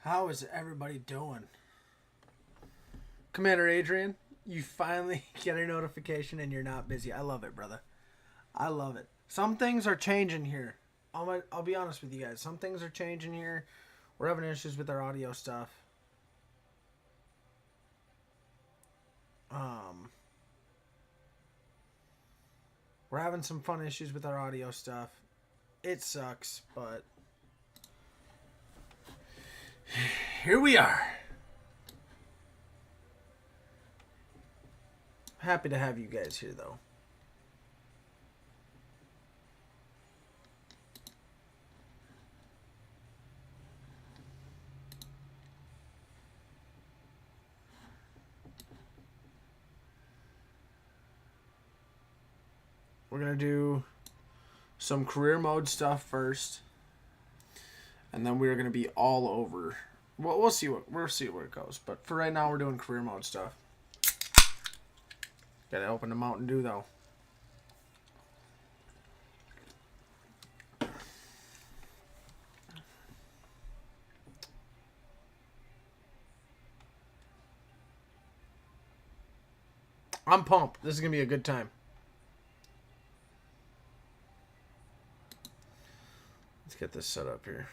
How is everybody doing? Commander Adrian, you finally get a notification and you're not busy. I love it, brother. I love it. Some things are changing here. I'll be honest with you guys. Some things are changing here. We're having issues with our audio stuff. We're having some fun issues with our audio stuff. It sucks, but here we are. Happy to have you guys here, though. We're going to do some career mode stuff first. And then we're going to be all over. Well, we'll see where it goes. But for right now, we're doing career mode stuff. Got to open the Mountain Dew, though. I'm pumped. This is going to be a good time. Let's get this set up here.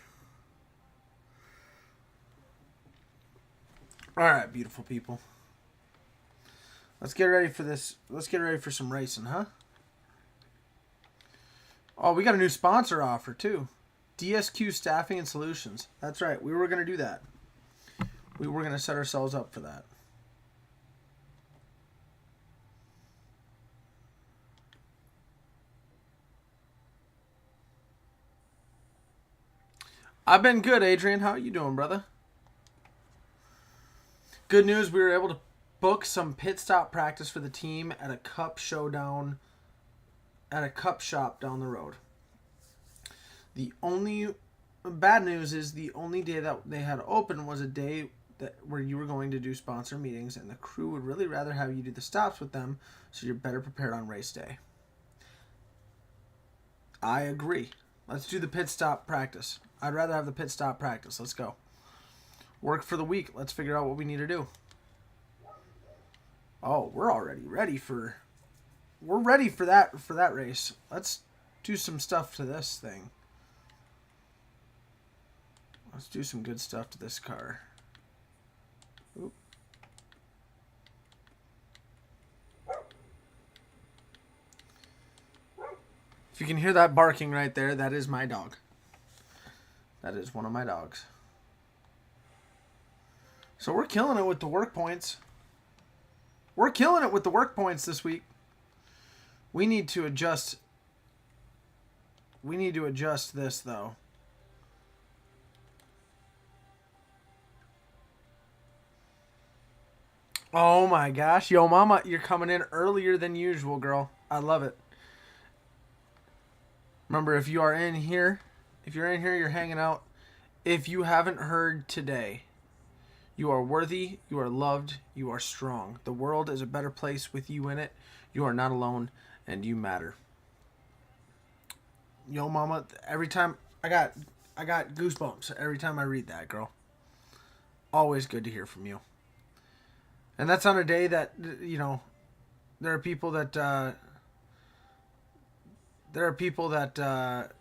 All right, beautiful people. Let's get ready for this. Let's get ready for some racing, huh? Oh, we got a new sponsor offer, too. DSQ Staffing and Solutions. That's right. We were going to do that. We were going to set ourselves up for that. I've been good, Adrian. How are you doing, brother? Good news, we were able to book some pit stop practice for the team at a cup showdown at a cup shop down the road. The only bad news is the only day that they had open was a day where you were going to do sponsor meetings, and the crew would really rather have you do the stops with them so you're better prepared on race day. I agree. Let's do the pit stop practice. I'd rather have the pit stop practice. Let's go. Work for the week. Let's figure out what we need to do. Oh, we're already ready for... We're ready for that race. Let's do some stuff to this thing. Let's do some good stuff to this car. Oop. If you can hear that barking right there, that is my dog. That is one of my dogs. So we're killing it with the work points. We're killing it with the work points this week. We need to adjust. We need to adjust this, though. Oh my gosh. Yo, mama, you're coming in earlier than usual, girl. I love it. Remember, if you're in here, you're hanging out. If you haven't heard today, you are worthy, you are loved, you are strong. The world is a better place with you in it. You are not alone, and you matter. Yo, mama, every time I got goosebumps every time I read that, girl. Always good to hear from you. And that's on a day that, you know, there are people that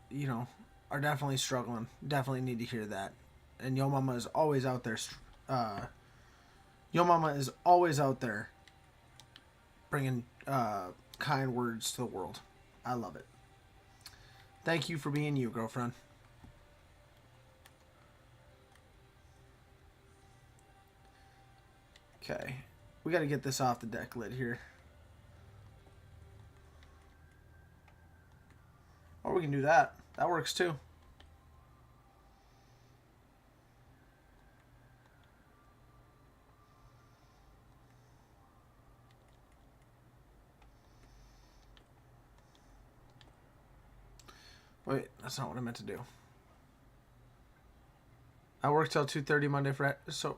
you know, are definitely struggling. Definitely need to hear that. And Yo Mama is always out there. Yo Mama is always out there bringing kind words to the world. I love it. Thank you for being you, girlfriend. Okay. We got to get this off the deck lid here. Or we can do that. That works too. Wait, that's not what I meant to do. I work till 2:30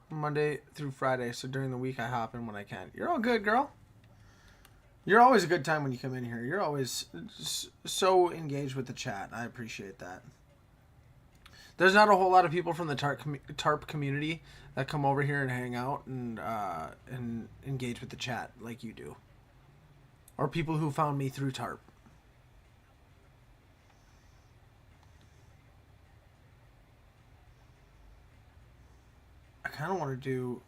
Monday through Friday, so during the week I hop in when I can. You're all good, girl. You're always a good time when you come in here. You're always so engaged with the chat. I appreciate that. There's not a whole lot of people from the tarp community that come over here and hang out and engage with the chat like you do, or people who found me through tarp. I kind of want to do.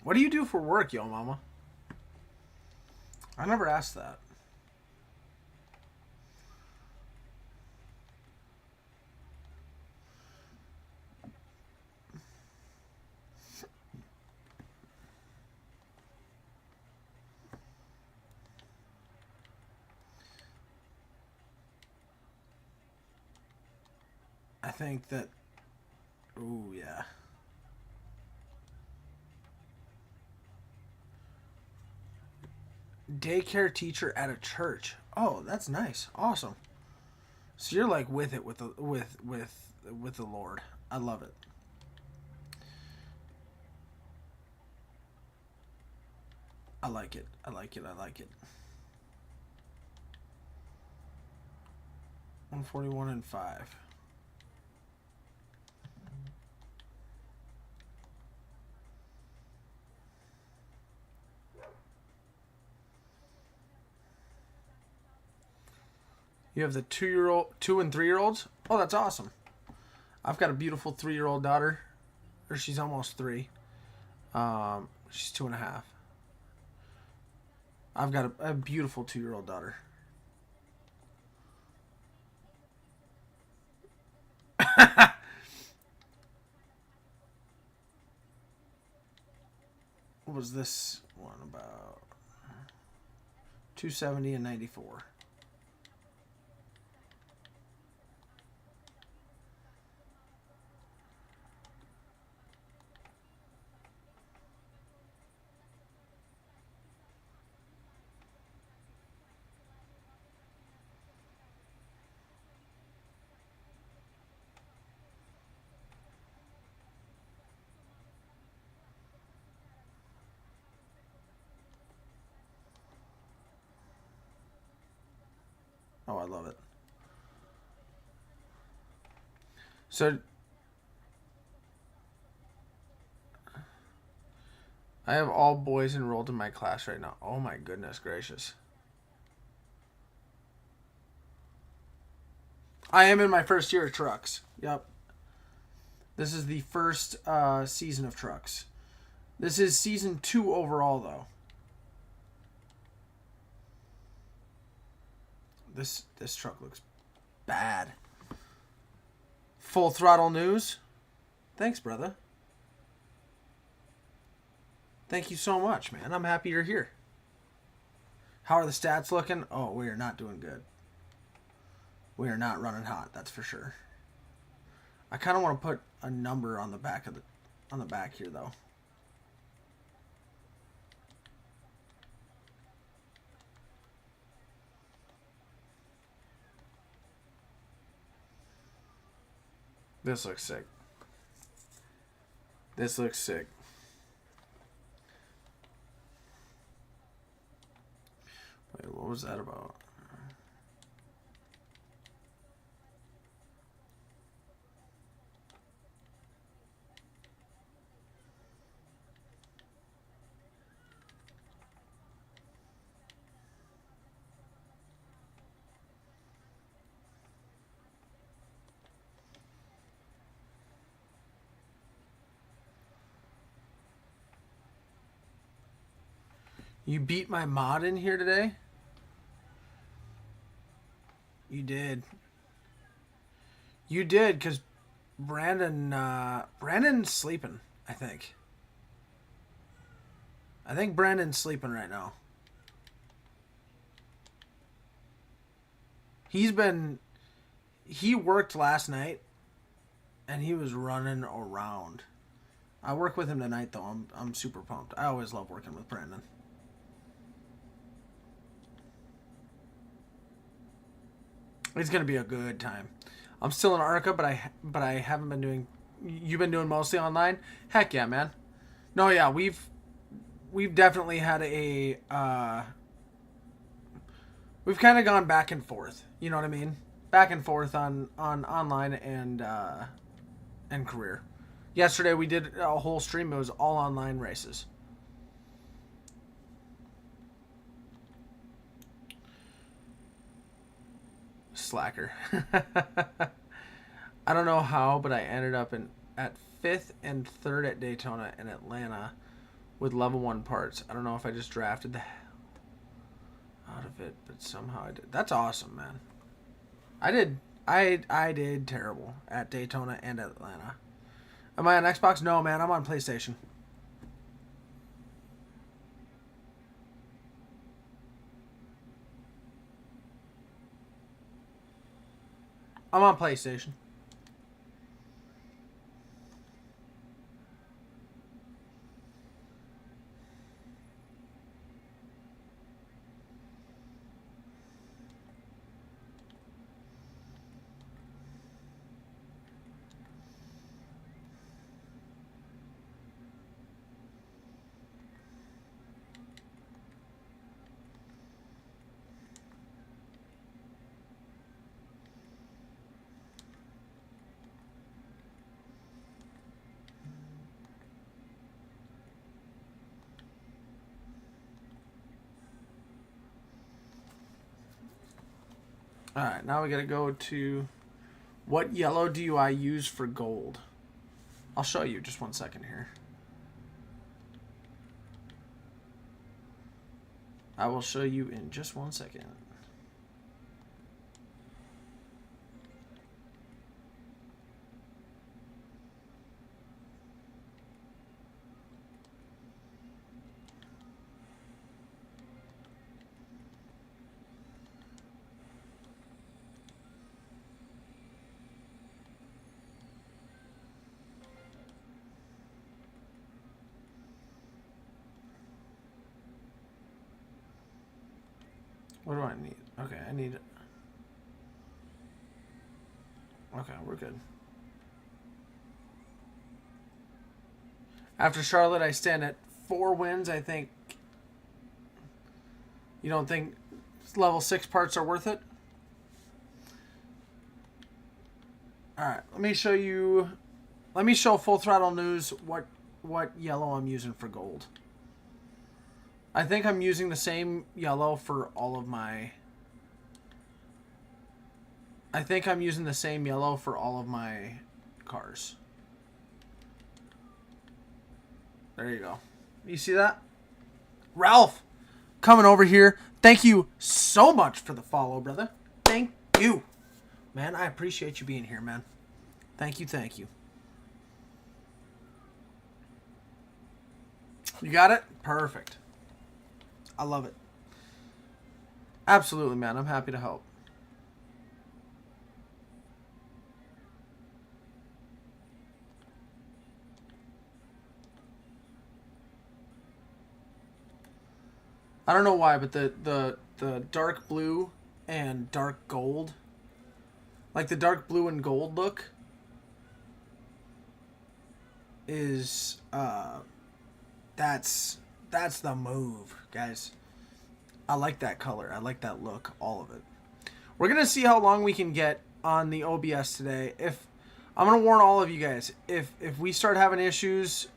What do you do for work, yo mama? I never asked that. I think that. Ooh, yeah. Daycare teacher at a church. Oh, that's nice. Awesome. So you're like with it with the Lord. I love it. I like it. I like it. I like it. 141 and 5. You have the 2 and 3-year-olds. Oh, that's awesome. I've got a beautiful 3-year-old daughter, or she's almost 3. She's 2.5. I've got a beautiful 2-year-old daughter. What was this one about? 270 and 94. Oh, I love it. So, I have all boys enrolled in my class right now. Oh my goodness gracious. I am in my first year of trucks. Yep. This is the first season of trucks. This is season 2 overall, though. This truck looks bad. Full throttle news. Thanks, brother. Thank you so much, man. I'm happy you're here. How are the stats looking? Oh, we are not doing good. We are not running hot, that's for sure. I kind of want to put a number on the back here, though. This looks sick. This looks sick. Wait, what was that about? You beat my mod in here today? You did. You did, because Brandon's sleeping, I think. I think Brandon's sleeping right now. He worked last night, and he was running around. I work with him tonight, though. I'm super pumped. I always love working with Brandon. It's gonna be a good time. I'm still in ARCA, but I haven't been doing. You've been doing mostly online. Heck yeah, man. No, yeah, we've definitely had a we've kind of gone back and forth. You know what I mean? Back and forth on online and career. Yesterday we did a whole stream. It was all online races. Slacker. I don't know how, but I ended up at 5th and 3rd at Daytona and Atlanta with level 1 parts. I don't know if I just drafted the hell out of it, but somehow I did. That's awesome, man. I did terrible at Daytona and Atlanta. Am I on Xbox? No, man. I'm on PlayStation. I'm on PlayStation. Alright, now we gotta go to what yellow do I use for gold? I'll show you just 1 second here. I will show you in just 1 second. What do I need? Okay, I need... Okay, we're good. After Charlotte, I stand at 4 wins, I think. You don't think level 6 parts are worth it? Alright, let me show you... Let me show Full Throttle News what yellow I'm using for gold. I think I'm using the same yellow for all of my... I think I'm using the same yellow for all of my cars. There you go. You see that? Ralph, coming over here. Thank you so much for the follow, brother. Thank you. Man, I appreciate you being here, man. Thank you, thank you. You got it? Perfect. I love it. Absolutely, man. I'm happy to help. I don't know why, but the dark blue and dark gold, like the dark blue and gold look, is that's the move, guys. I like that color. I like that look. All of it. We're gonna see how long we can get on the OBS today. If I'm gonna warn all of you guys, if we start having issues,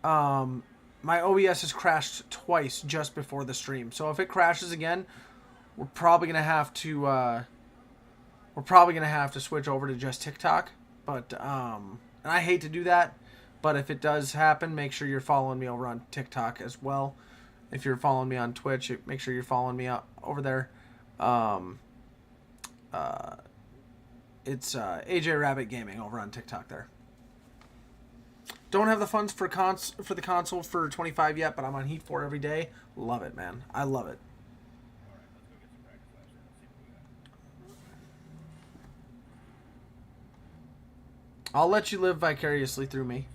my OBS has crashed twice just before the stream. So if it crashes again, we're probably gonna have to switch over to just TikTok. But and I hate to do that, but if it does happen, make sure you're following me over on TikTok as well. If you're following me on Twitch, make sure you're following me over there. It's AJ Rabbit Gaming over on TikTok there. Don't have the funds for the console for 25 yet, but I'm on Heat 4 every day. Love it, man. I love it. I'll let you live vicariously through me.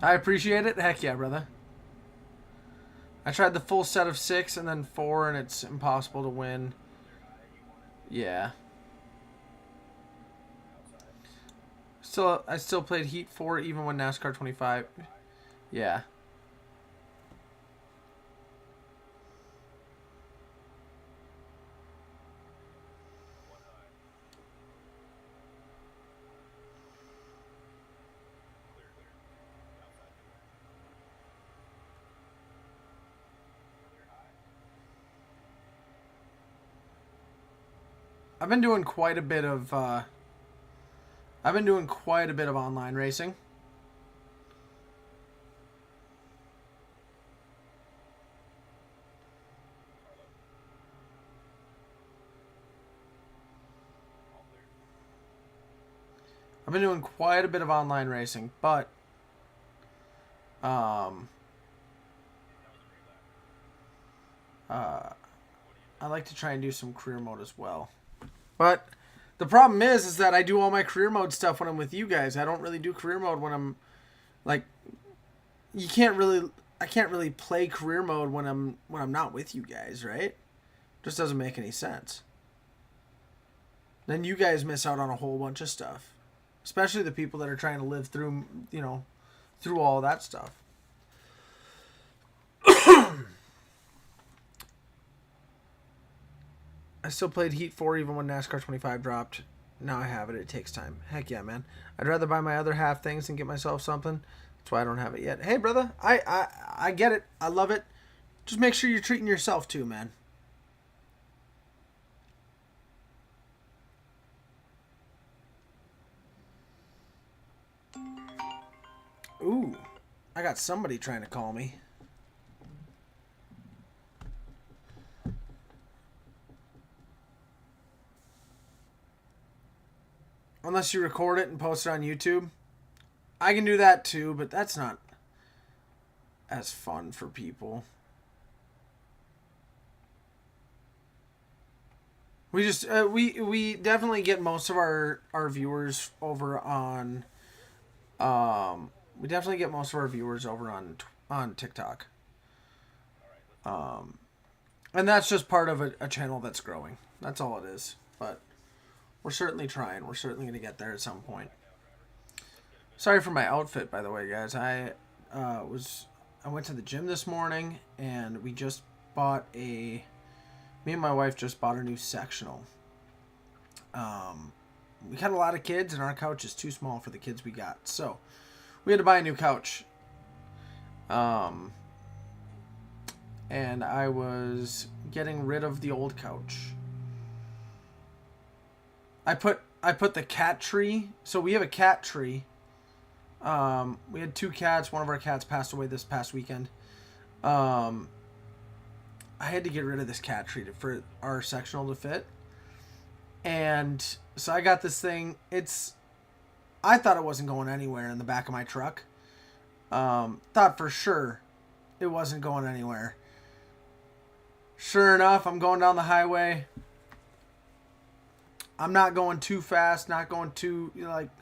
I appreciate it. Heck yeah, brother. I tried the full set of 6 and then 4, and it's impossible to win. Yeah. I still played Heat 4 even when NASCAR 25. Yeah. I've been doing quite a bit of online racing. But I like to try and do some career mode as well. But the problem is that I do all my career mode stuff when I'm with you guys. I don't really do career mode when I'm like I can't really play career mode when I'm not with you guys, right? Just doesn't make any sense. Then you guys miss out on a whole bunch of stuff. Especially the people that are trying to live through, through all that stuff. I still played Heat 4 even when NASCAR 25 dropped. Now I have it. It takes time. Heck yeah, man. I'd rather buy my other half things and get myself something. That's why I don't have it yet. Hey, brother. I get it. I love it. Just make sure you're treating yourself too, man. Ooh. I got somebody trying to call me. Unless you record it and post it on YouTube. I can do that too, but that's not as fun for people. We just we definitely get most of our viewers over on we definitely get most of our viewers over on TikTok. And that's just part of a channel that's growing. That's all it is. But we're certainly trying. We're certainly going to get there at some point. Sorry for my outfit, by the way, guys. I went to the gym this morning, and me and my wife just bought a new sectional. We had a lot of kids, and our couch is too small for the kids we got. So we had to buy a new couch. And I was getting rid of the old couch. I put the cat tree. So we have a cat tree. We had 2 cats. One of our cats passed away this past weekend. I had to get rid of this cat tree for our sectional to fit. And so I got this thing. I thought it wasn't going anywhere in the back of my truck. Thought for sure it wasn't going anywhere. Sure enough, I'm going down the highway. I'm not going too fast, not going too,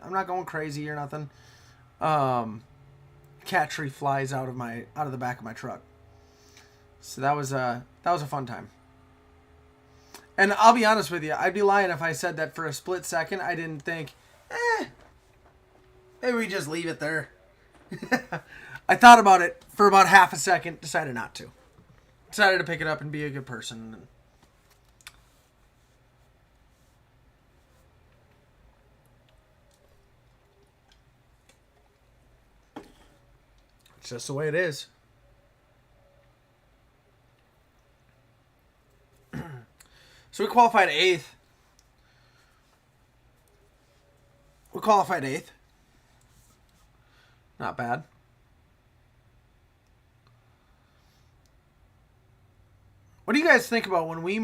I'm not going crazy or nothing. Cat tree flies out of the back of my truck. So that was a fun time. And I'll be honest with you, I'd be lying if I said that for a split second I didn't think, maybe we just leave it there. I thought about it for about half a second, decided not to. Decided to pick it up and be a good person. It's just the way it is. So we qualified 8th. Not bad. What do you guys think about when we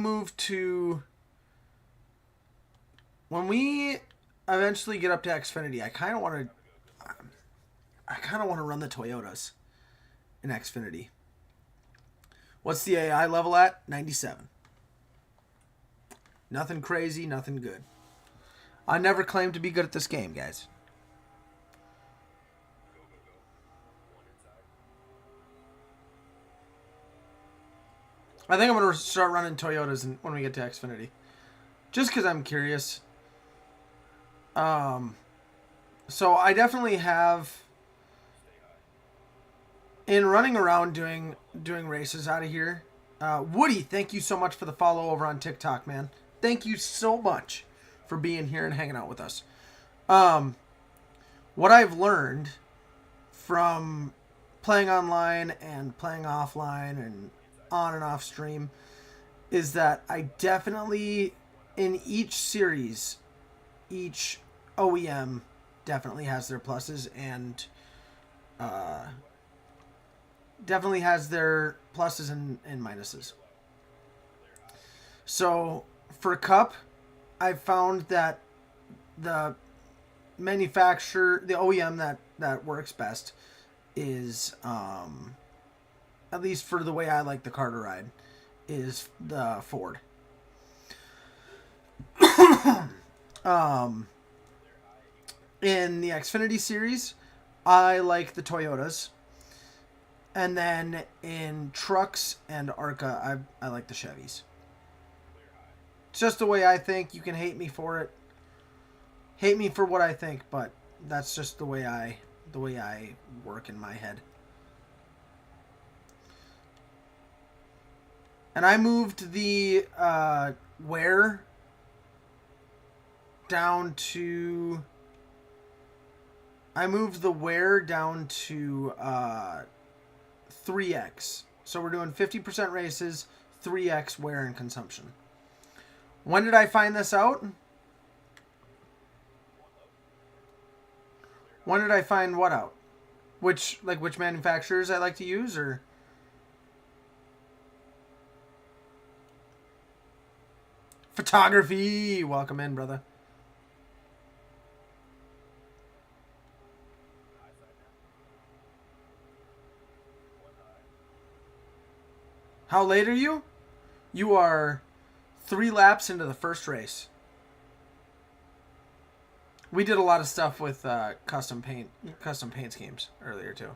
eventually get up to Xfinity? I kind of want to run the Toyotas in Xfinity. What's the AI level at? 97. Nothing crazy, nothing good. I never claimed to be good at this game, guys. I think I'm going to start running Toyotas when we get to Xfinity. Just because I'm curious. So I definitely have... In running around doing races out of here, Woody, thank you so much for the follow over on TikTok, man. Thank you so much for being here and hanging out with us. What I've learned from playing online and playing offline and on and off stream is that I definitely, in each series, each OEM definitely has their pluses and definitely has their pluses and minuses. So for Cup, I've found that the manufacturer, the OEM that works best is, at least for the way I like the car to ride, is the Ford. In the Xfinity series, I like the Toyotas. And then in trucks and ARCA, I like the Chevys. It's just the way I think. You can hate me for it. Hate me for what I think, but that's just the way I work in my head. And I moved the wear down to... I moved the wear down to 3x. So we're doing 50% races, 3x wear and consumption. When did I find this out? When did I find what out? Which manufacturers I like to use, or... Photography! Welcome in, brother. How late are you? You are 3 laps into the first race. We did a lot of stuff with custom paint schemes earlier too.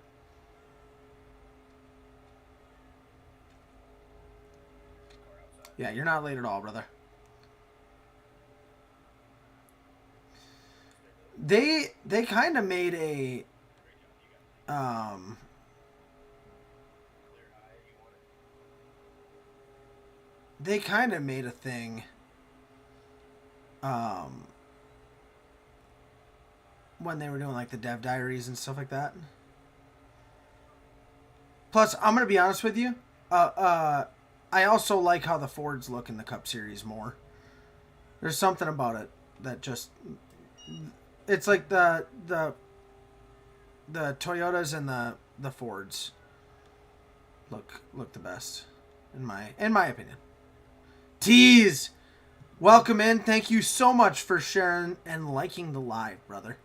Yeah, you're not late at all, brother. They kind of made a they kind of made a thing when they were doing like the dev diaries and stuff like that. Plus, I'm gonna be honest with you, I also like how the Fords look in the Cup Series more. There's something about it that just... It's like the Toyotas and the Fords look the best in my opinion. Tease, welcome in. Thank you so much for sharing and liking the live, brother.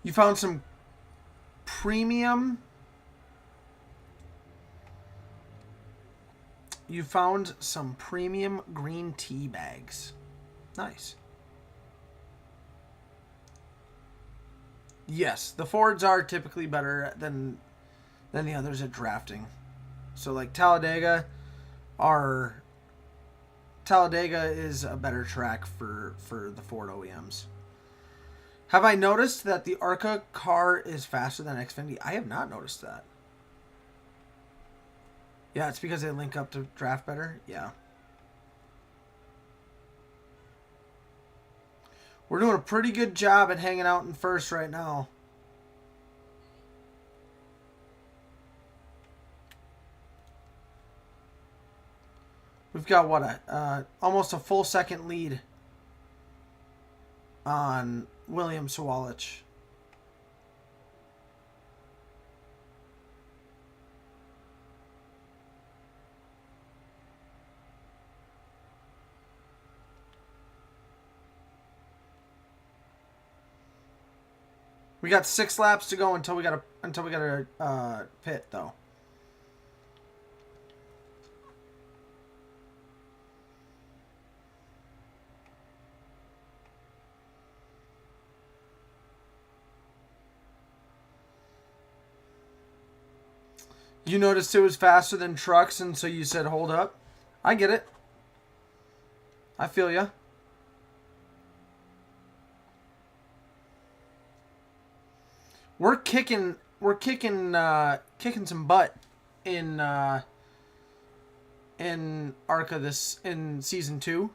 You found some premium... You found some premium green tea bags. Nice. Yes, the Fords are typically better than the others at drafting. So like Talladega is a better track for the Ford OEMs. Have I noticed that the ARCA car is faster than Xfinity? I have not noticed that. Yeah, it's because they link up to draft better. Yeah. We're doing a pretty good job at hanging out in first right now. We've got what, almost a full second lead on William Sawalich. We got 6 laps to go until we got a pit though. You noticed it was faster than trucks, and so you said, hold up. I get it. I feel ya. We're kicking some butt in ARCA in season 2.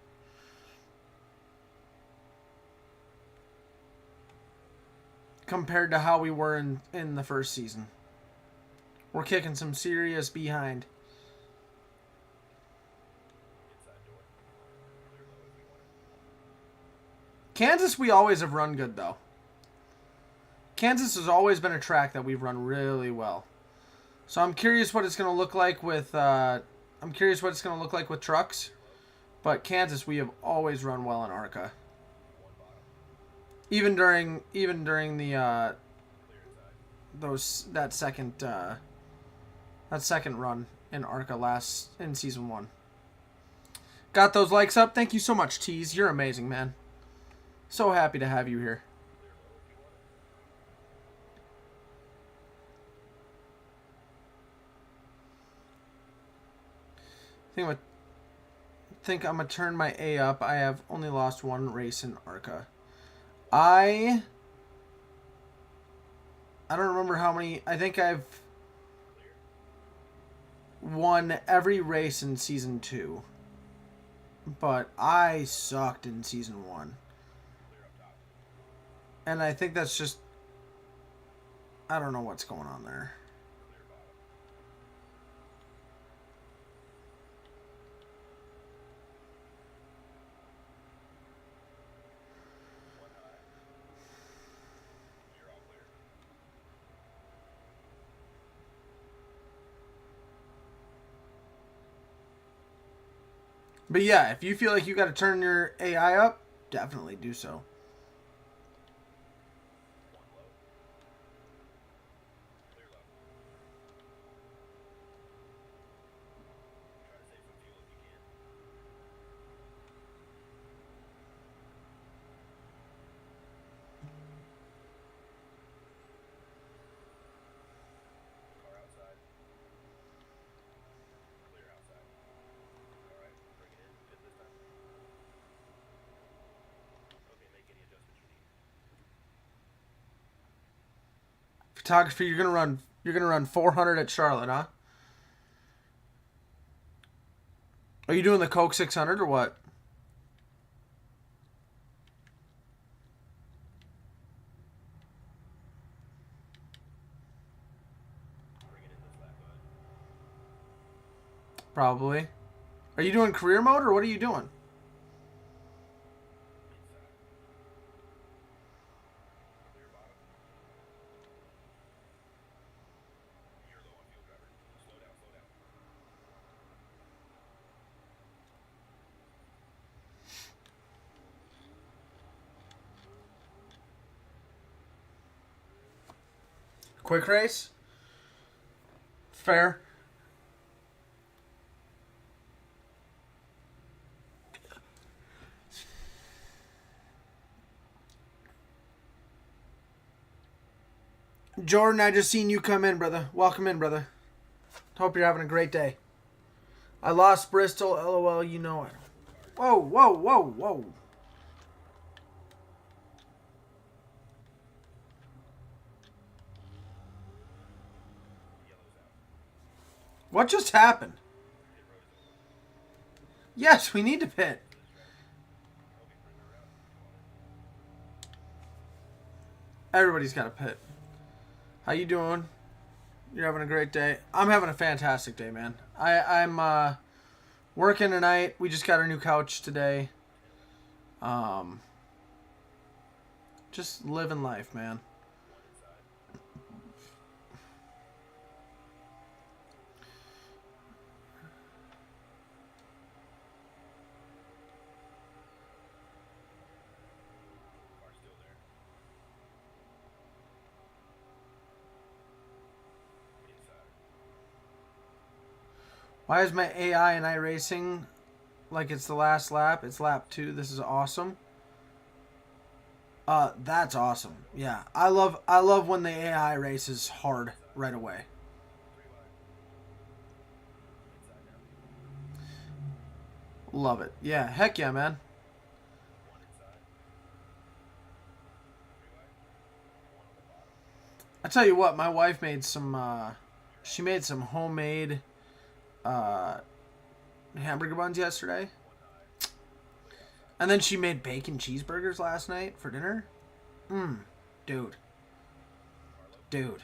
Compared to how we were in the first season. We're kicking some serious behind. Kansas, we always have run good, though. Kansas has always been a track that we've run really well. So I'm curious what it's going to look like with trucks. But Kansas, we have always run well in ARCA. Even during the that second run in ARCA in season 1. Got those likes up. Thank you so much, Tease. You're amazing, man. So happy to have you here. I think I'm gonna turn my A up. I have only lost 1 race in ARCA. I don't remember how many. I think I've won every race in season 2. But I sucked in season 1. And I think that's just... I don't know what's going on there. But yeah, if you feel like you got to turn your AI up, definitely do so. Photography, you're gonna run 400 at Charlotte, huh? Are you doing the Coke 600 or what? Probably. Are you doing career mode or what are you doing? Quick race? Fair. Jordan, I just seen you come in, brother. Welcome in, brother. Hope you're having a great day. I lost Bristol, LOL, you know it. Whoa, whoa, whoa, whoa. What just happened? Yes, we need to pit. Everybody's got a pit. How you doing? You're having a great day. I'm having a fantastic day, man. I'm working tonight. We just got our new couch today. Just living life, man. Why is my AI and iRacing like it's the last lap? It's lap 2. This is awesome. That's awesome. Yeah, I love when the AI races hard right away. Love it. Yeah, heck yeah, man. I tell you what, my wife made some, she made some homemade uh, hamburger buns yesterday. And then she made bacon cheeseburgers last night for dinner. Dude. Dude.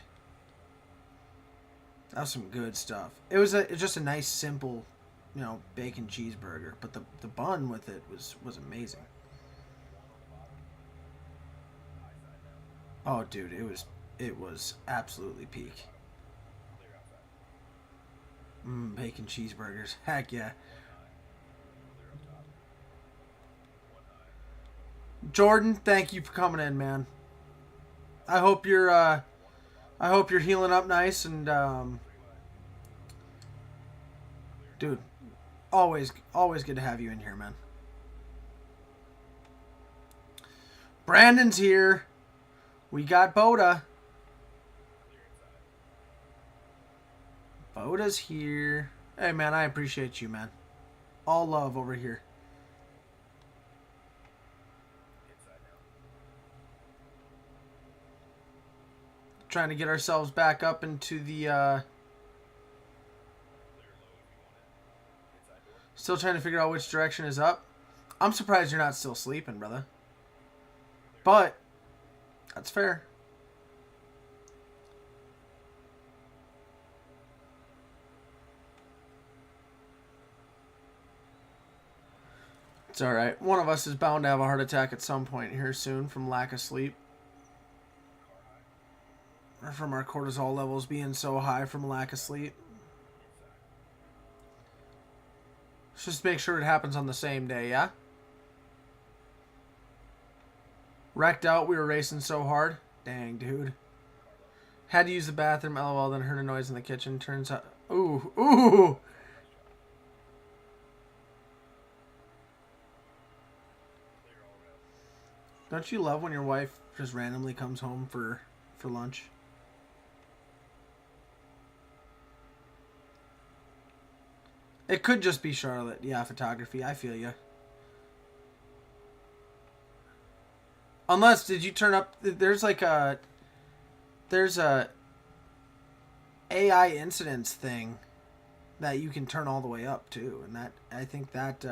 That was some good stuff. It was just a nice, simple, bacon cheeseburger. But the bun with it was amazing. Oh, dude, it was absolutely peak. Bacon cheeseburgers. Heck yeah. Jordan, thank you for coming in, man. I hope you're healing up nice and dude, always good to have you in here, man. Brandon's here. We got Boda. Boda's here. Hey, man, I appreciate you, man. All love over here. Trying to get ourselves back up into the... Still trying to figure out which direction is up. I'm surprised you're not still sleeping, brother. But, that's fair. It's alright. One of us is bound to have a heart attack at some point here soon from lack of sleep. Or from our cortisol levels being so high from lack of sleep. Let's just make sure it happens on the same day, yeah? Wrecked out, we were racing so hard. Dang, dude. Had to use the bathroom, lol, then heard a noise in the kitchen. Turns out... Ooh! Don't you love when your wife just randomly comes home for lunch? It could just be Charlotte. Yeah, photography. I feel you. Unless, did you turn up... There's a AI incidents thing that you can turn all the way up, too. And that, I think that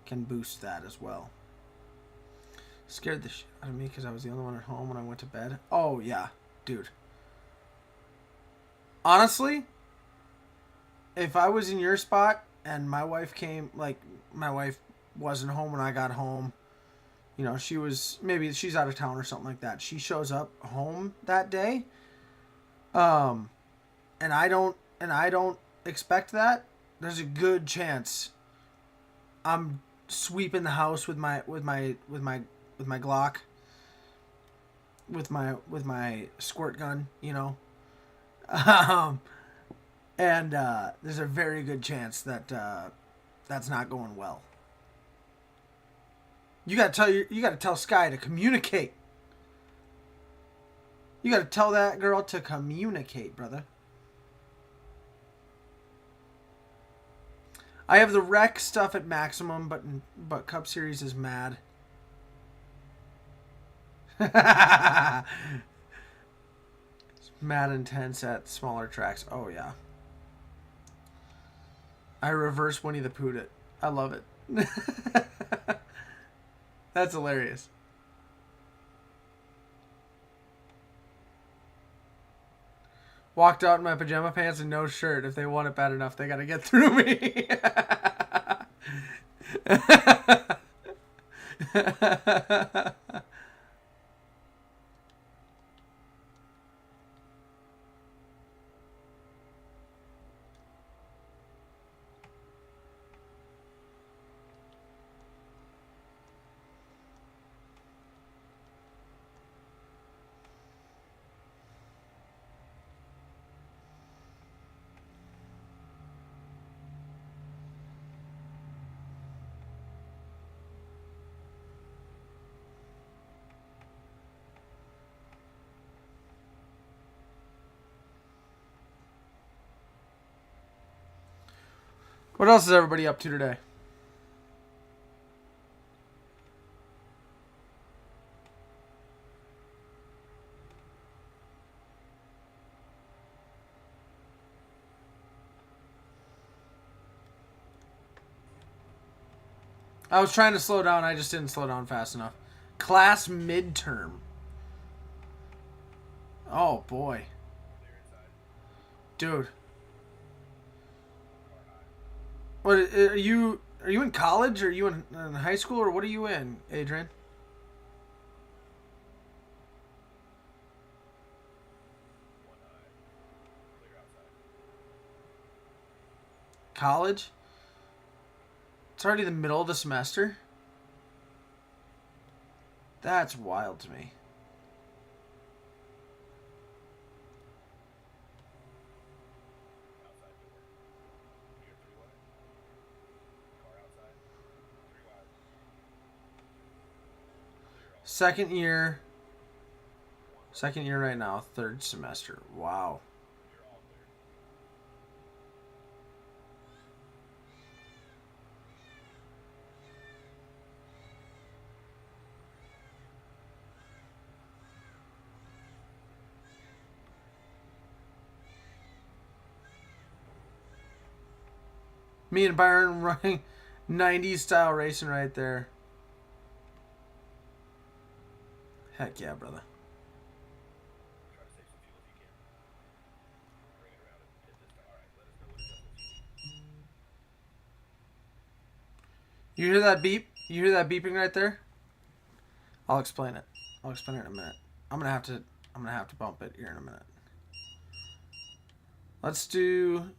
can boost that as well. Scared the shit out of me because I was the only one at home when I went to bed. Oh, yeah. Dude. Honestly, if I was in your spot and my wife my wife wasn't home when I got home, maybe she's out of town or something like that. She shows up home that day, and I don't expect that. There's a good chance I'm sweeping the house with my Glock, with my squirt gun, and there's a very good chance that that's not going well. You gotta tell Sky to communicate. You gotta tell that girl to communicate, brother. I have the rec stuff at maximum, but Cup Series is mad. It's mad intense at smaller tracks. Oh yeah. I reverse Winnie the Pooh it. I love it. That's hilarious. Walked out in my pajama pants and no shirt. If they want it bad enough, they gotta get through me. What else is everybody up to today? I was trying to slow down. I just didn't slow down fast enough. Class midterm. Oh, boy. Dude. What are you? Are you in college? Or are you in high school? Or what are you in, Adrian? College? It's already the middle of the semester? That's wild to me. Second year. Second year right now. Third semester. Wow. Me and Byron running 90s style racing right there. Heck yeah, brother. You hear that beep? You hear that beeping right there? I'll explain it. I'll explain it in a minute. I'm gonna have to bump it here in a minute. Let's do.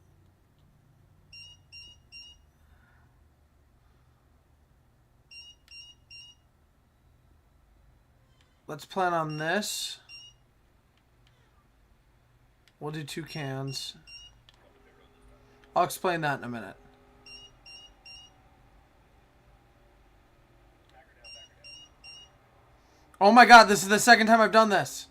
Let's plan on this. We'll do 2 cans. I'll explain that in a minute. Oh my god, this is the second time I've done this.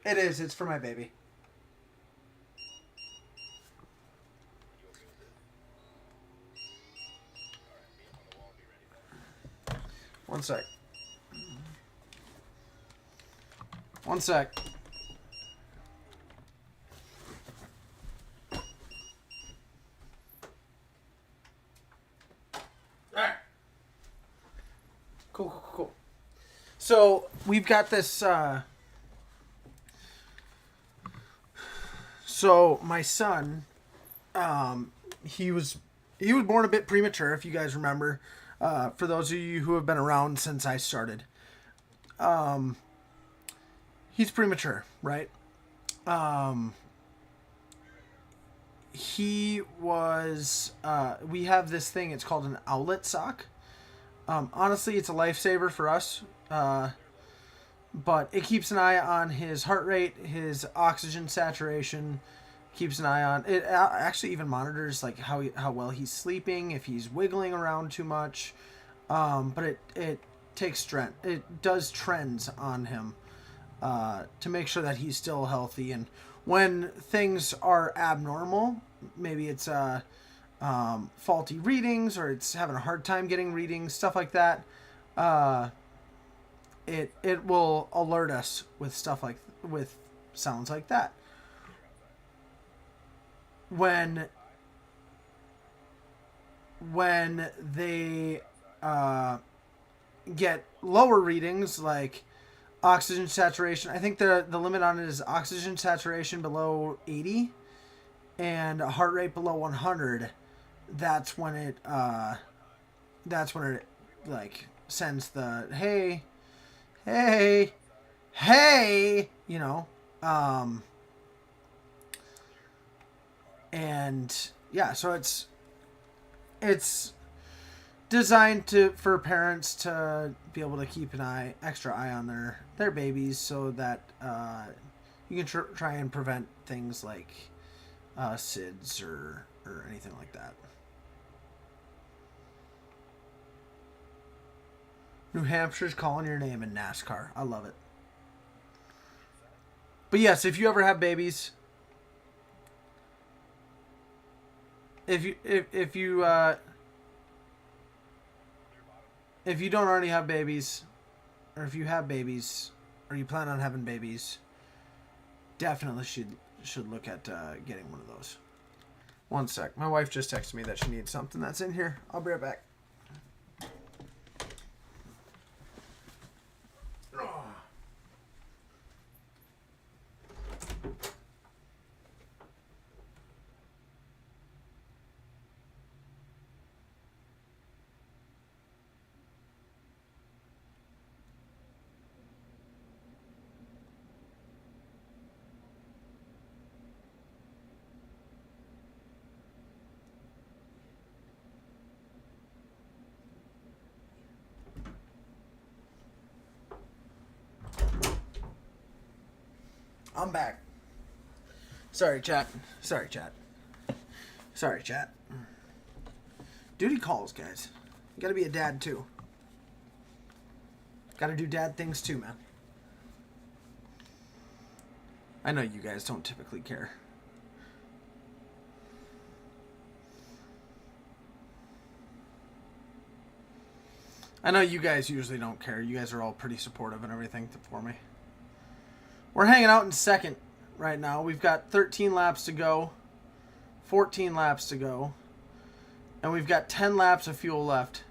It is. It's for my baby. One sec. One sec. Alright. Cool. So we've got this. So my son, he was born a bit premature, if you guys remember. For those of you who have been around since I started, he's premature, right? He was. We have this thing. It's called an owlet sock. Honestly, it's a lifesaver for us. But it keeps an eye on his heart rate, his oxygen saturation. Keeps an eye on it. Actually, even monitors like how well he's sleeping, if he's wiggling around too much. But it takes trend. It does trends on him to make sure that he's still healthy. And when things are abnormal, maybe it's faulty readings or it's having a hard time getting readings, stuff like that. It will alert us with with sounds like that. When they get lower readings like oxygen saturation, I think the limit on it is oxygen saturation below 80 and a heart rate below 100. That's when it like sends the hey, you know, and yeah, so it's designed for parents to be able to keep an extra eye on their babies, so that you can try and prevent things like SIDS or anything like that. New Hampshire's calling your name in NASCAR. I love it. But yes, if you ever have babies, if you don't already have babies, or if you have babies, or you plan on having babies, definitely should look at getting one of those. One sec. My wife just texted me that she needs something that's in here. I'll be right back. I'm back. Sorry, chat. Sorry, chat. Sorry, chat. Duty calls, guys. You gotta be a dad, too. Gotta do dad things, too, man. I know you guys don't typically care. I know you guys usually don't care. You guys are all pretty supportive and everything for me. We're hanging out in second right now. We've got 13 laps to go, 14 laps to go, and we've got 10 laps of fuel left.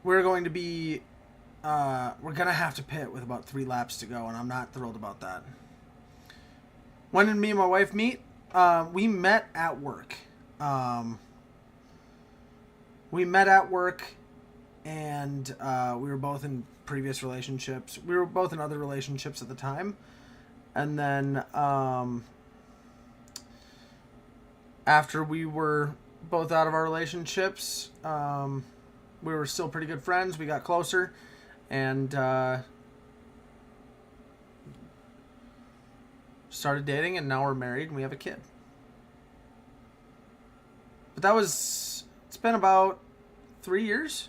We're going to be, we're going to have to pit with about 3 laps to go, and I'm not thrilled about that. When did me and my wife meet? We met at work. We met at work, and we were both in previous relationships. We were both in other relationships at the time. And then after we were both out of our relationships, we were still pretty good friends. We got closer and started dating, and now we're married and we have a kid. But that was, it's been about 3 years.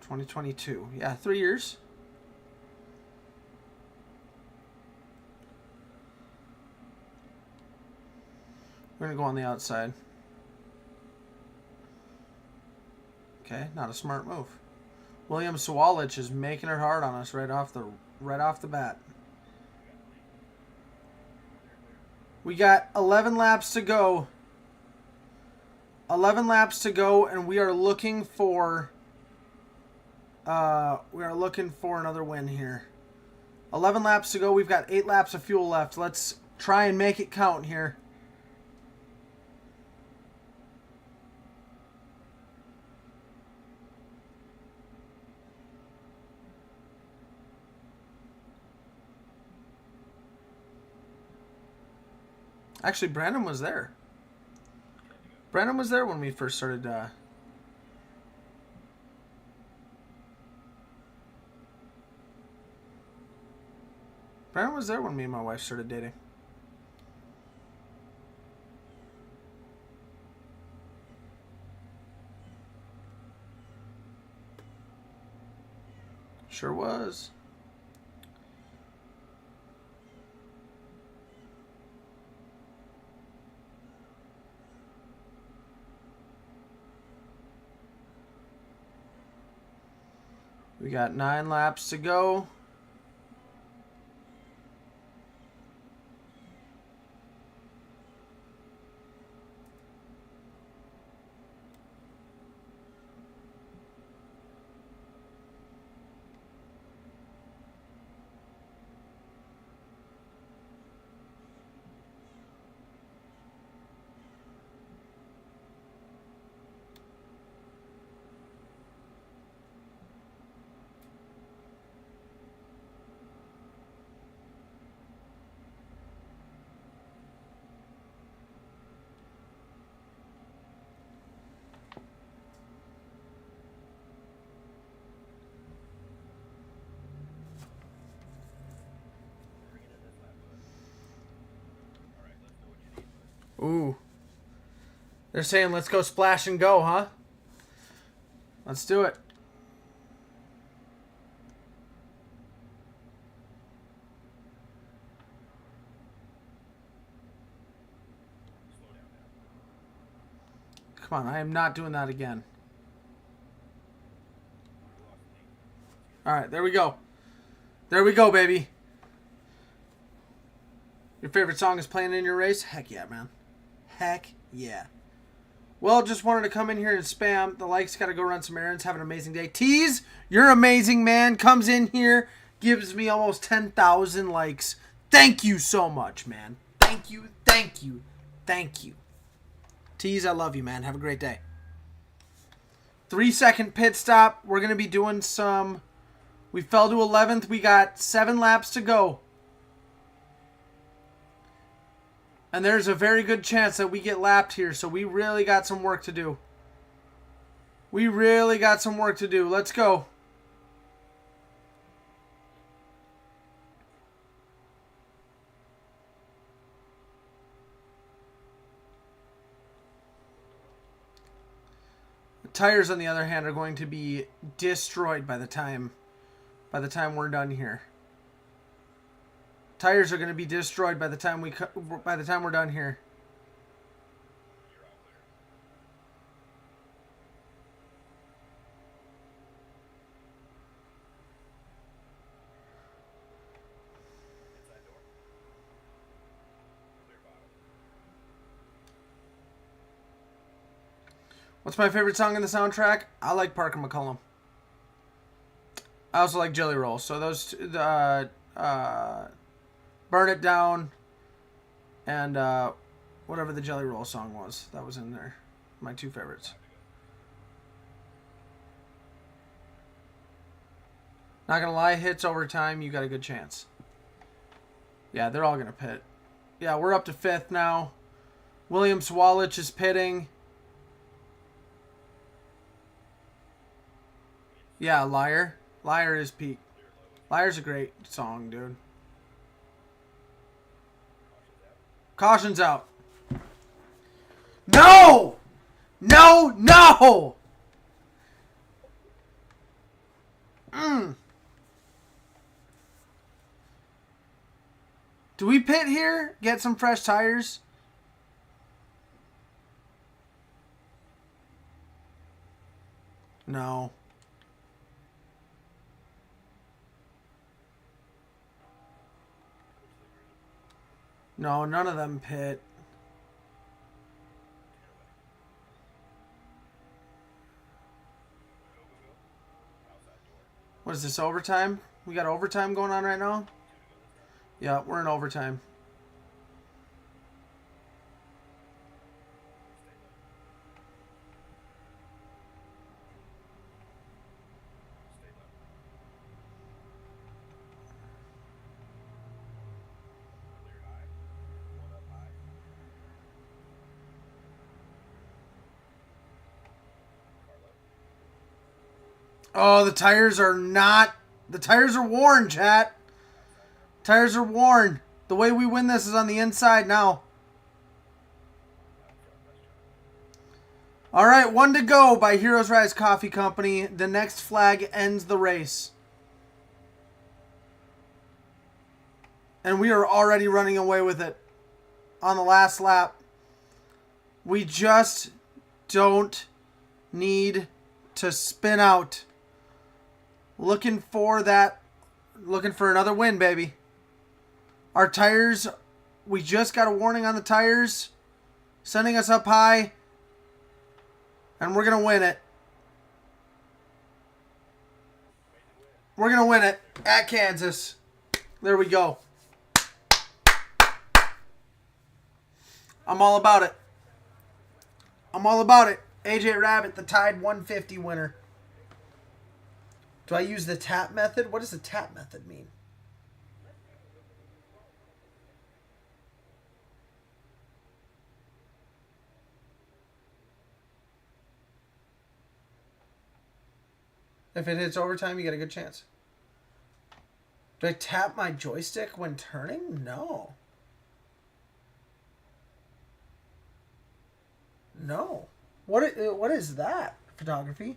2022. Yeah, 3 years. We're going to go on the outside. Okay, not a smart move. William Sawalich is making it hard on us right off the bat. We got 11 laps to go. 11 laps to go, and we are looking for another win here. 11 laps to go. We've got 8 laps of fuel left. Let's try and make it count here. Actually, Brandon was there. Brandon was there when we first started. Brandon was there when me and my wife started dating. Sure was. We got 9 laps to go. Ooh. They're saying let's go splash and go, huh? Let's do it. Come on, I am not doing that again. Alright, there we go. There we go, baby. Your favorite song is playing in your race? Heck yeah, man. Heck yeah. Well, just wanted to come in here and spam. The likes got to go run some errands. Have an amazing day. Tease, you're amazing, man. Comes in here, gives me almost 10,000 likes. Thank you so much, man. Thank you, thank you, thank you. Tease, I love you, man. Have a great day. 3-second pit stop. We're going to be doing some... We fell to 11th. We got 7 laps to go. And there's a very good chance that we get lapped here. So we really got some work to do. We really got some work to do. Let's go. The tires, on the other hand, are going to be destroyed by the time we're done here. Tires are going to be destroyed by the time we're done here. What's my favorite song in the soundtrack? I like Parker McCollum. I also like Jelly Roll. So those Burn It Down and whatever the Jelly Roll song was. That was in there. My 2 favorites. Not going to lie, hits overtime, you got a good chance. Yeah, they're all going to pit. Yeah, we're up to 5th now. William Swalich is pitting. Yeah, Liar. Liar is peak. Liar's a great song, dude. Caution's out. No! No, no! Do we pit here? Get some fresh tires? No. No, none of them pit. What is this, overtime? We got overtime going on right now? Yeah, we're in overtime. Oh, the tires are not... The tires are worn, chat. Tires are worn. The way we win this is on the inside now. All right, 1 to go by Heroes Rise Coffee Company. The next flag ends the race. And we are already running away with it on the last lap. We just don't need to spin out. Looking for another win, baby. Our tires, we just got a warning on the tires, sending us up high, and we're going to win it. We're going to win it at Kansas. There we go. I'm all about it. I'm all about it. AJ Rabbit, the Tide 150 winner. Do I use the tap method? What does the tap method mean? If it hits overtime, you get a good chance. Do I tap my joystick when turning? No. No. What is that? Photography?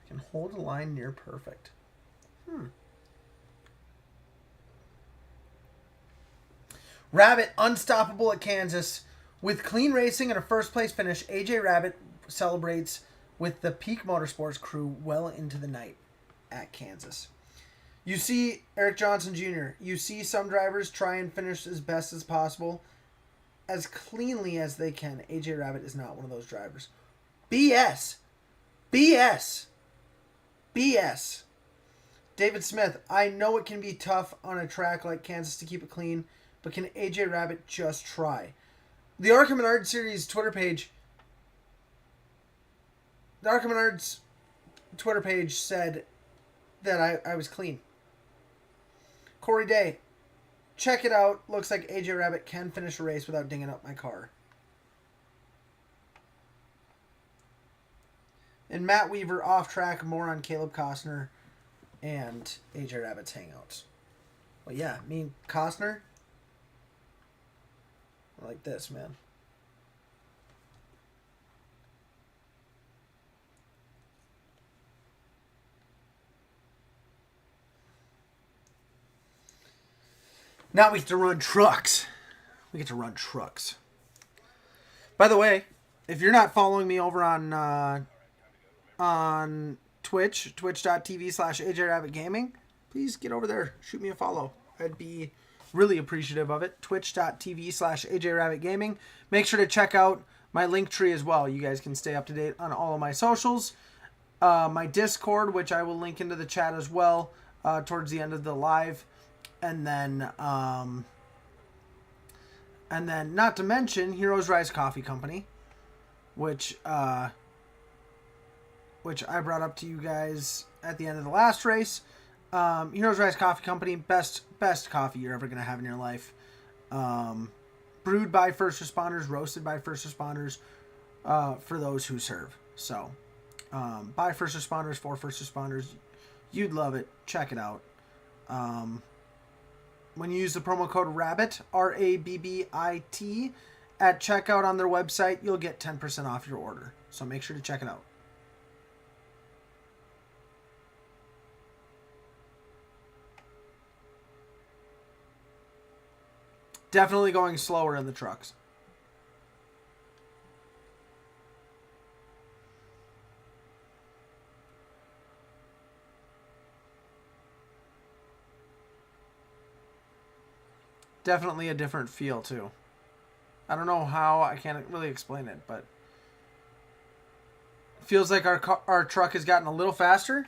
I can hold a line near perfect. Rabbit, unstoppable at Kansas. With clean racing and a first-place finish, AJ Rabbit celebrates with the Peak Motorsports crew well into the night at Kansas. You see Eric Johnson Jr., you see some drivers try and finish as best as possible, as cleanly as they can. AJ Rabbit is not one of those drivers. BS. BS. BS. David Smith, I know it can be tough on a track like Kansas to keep it clean, but can AJ Rabbit just try? The Arkham and Ard Series Twitter page, the Arkham and Ard's Twitter page said that I was clean. Corey Day, check it out. Looks like AJ Rabbit can finish a race without dinging up my car. And Matt Weaver, off track, more on Caleb Costner and AJ Rabbit's hangouts. Well, yeah, me and Costner, I like this, man. Now we get to run trucks. We get to run trucks. By the way, if you're not following me over on Twitch, twitch.tv/AJRabbitGaming, please get over there. Shoot me a follow. I'd be really appreciative of it. Twitch.tv/AJRabbitGaming. Make sure to check out my link tree as well. You guys can stay up to date on all of my socials. My Discord, which I will link into the chat as well towards the end of the live. And then not to mention Heroes Rise Coffee Company, which I brought up to you guys at the end of the last race. Heroes Rise Coffee Company, best coffee you're ever going to have in your life. Brewed by first responders, roasted by first responders, for those who serve. So, by first responders, for first responders. You'd love it. Check it out. When you use the promo code RABBIT, RABBIT, at checkout on their website, you'll get 10% off your order. So make sure to check it out. Definitely going slower in the trucks. Definitely a different feel, too. I don't know how, I can't really explain it, but it feels like our truck has gotten a little faster,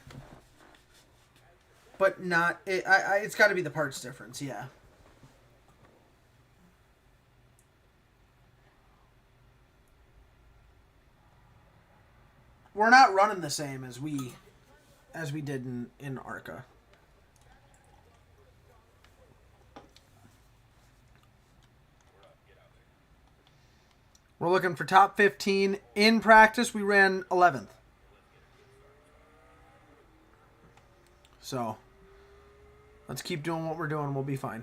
but not, it's got to be the parts difference, yeah. We're not running the same as we did in ARCA. We're looking for top 15. In practice, we ran 11th. So, let's keep doing what we're doing. We'll be fine.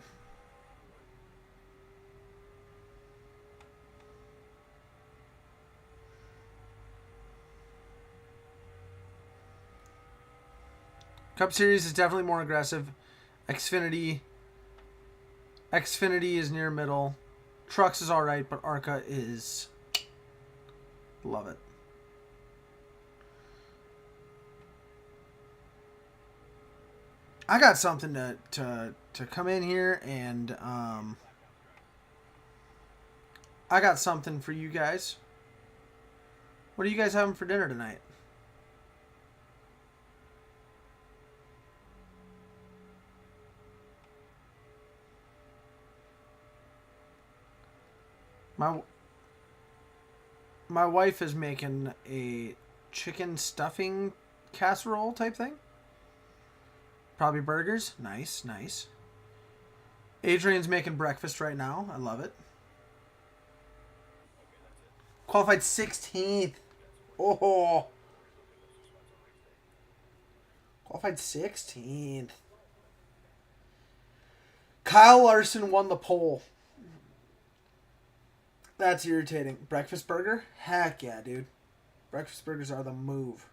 Cup Series is definitely more aggressive. Xfinity is near middle. Trucks is alright, but ARCA is... Love it. I got something to come in here and... I got something for you guys. What are you guys having for dinner tonight? My wife is making a chicken stuffing casserole type thing. Probably burgers. Nice, nice. Adrian's making breakfast right now. I love it. Qualified 16th. Oh. Qualified 16th. Kyle Larson won the pole. That's irritating. Breakfast burger? Heck yeah, dude. Breakfast burgers are the move.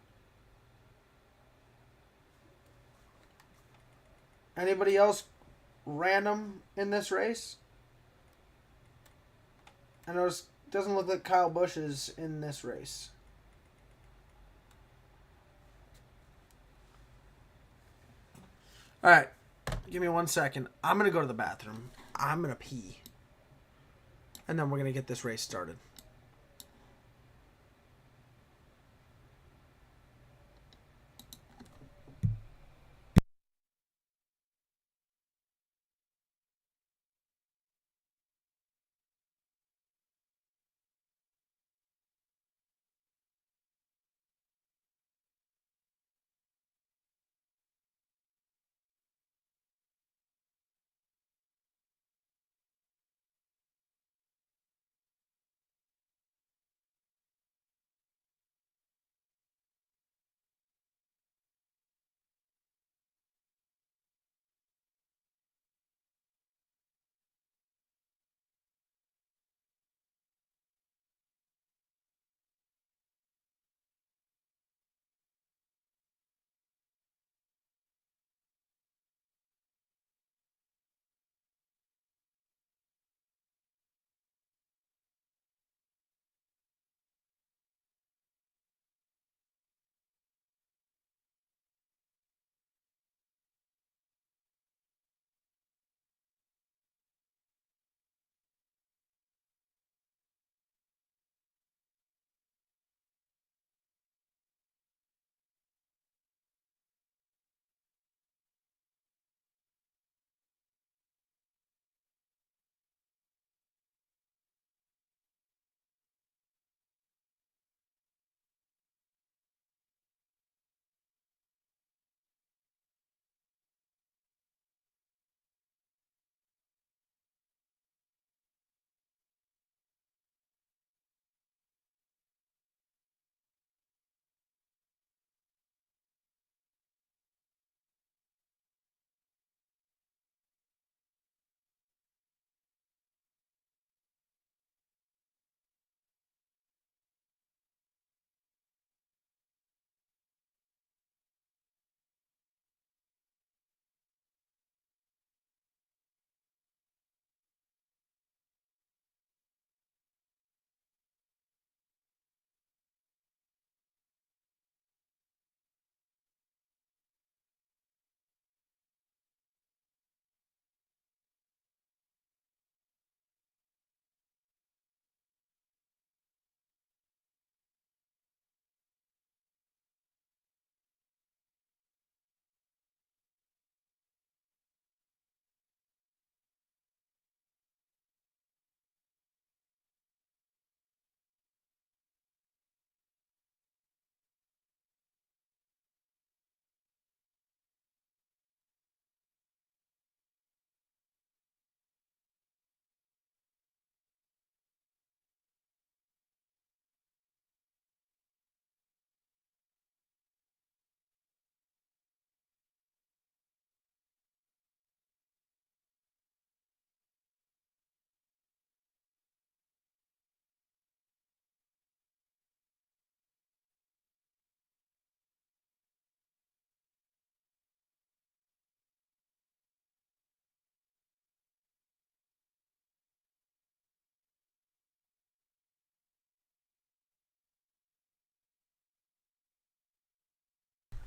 Anybody else random in this race? I noticed Doesn't look like Kyle Busch is in this race. All right. Give me 1 second. I'm going to go to the bathroom. I'm going to pee. And then we're going to get this race started.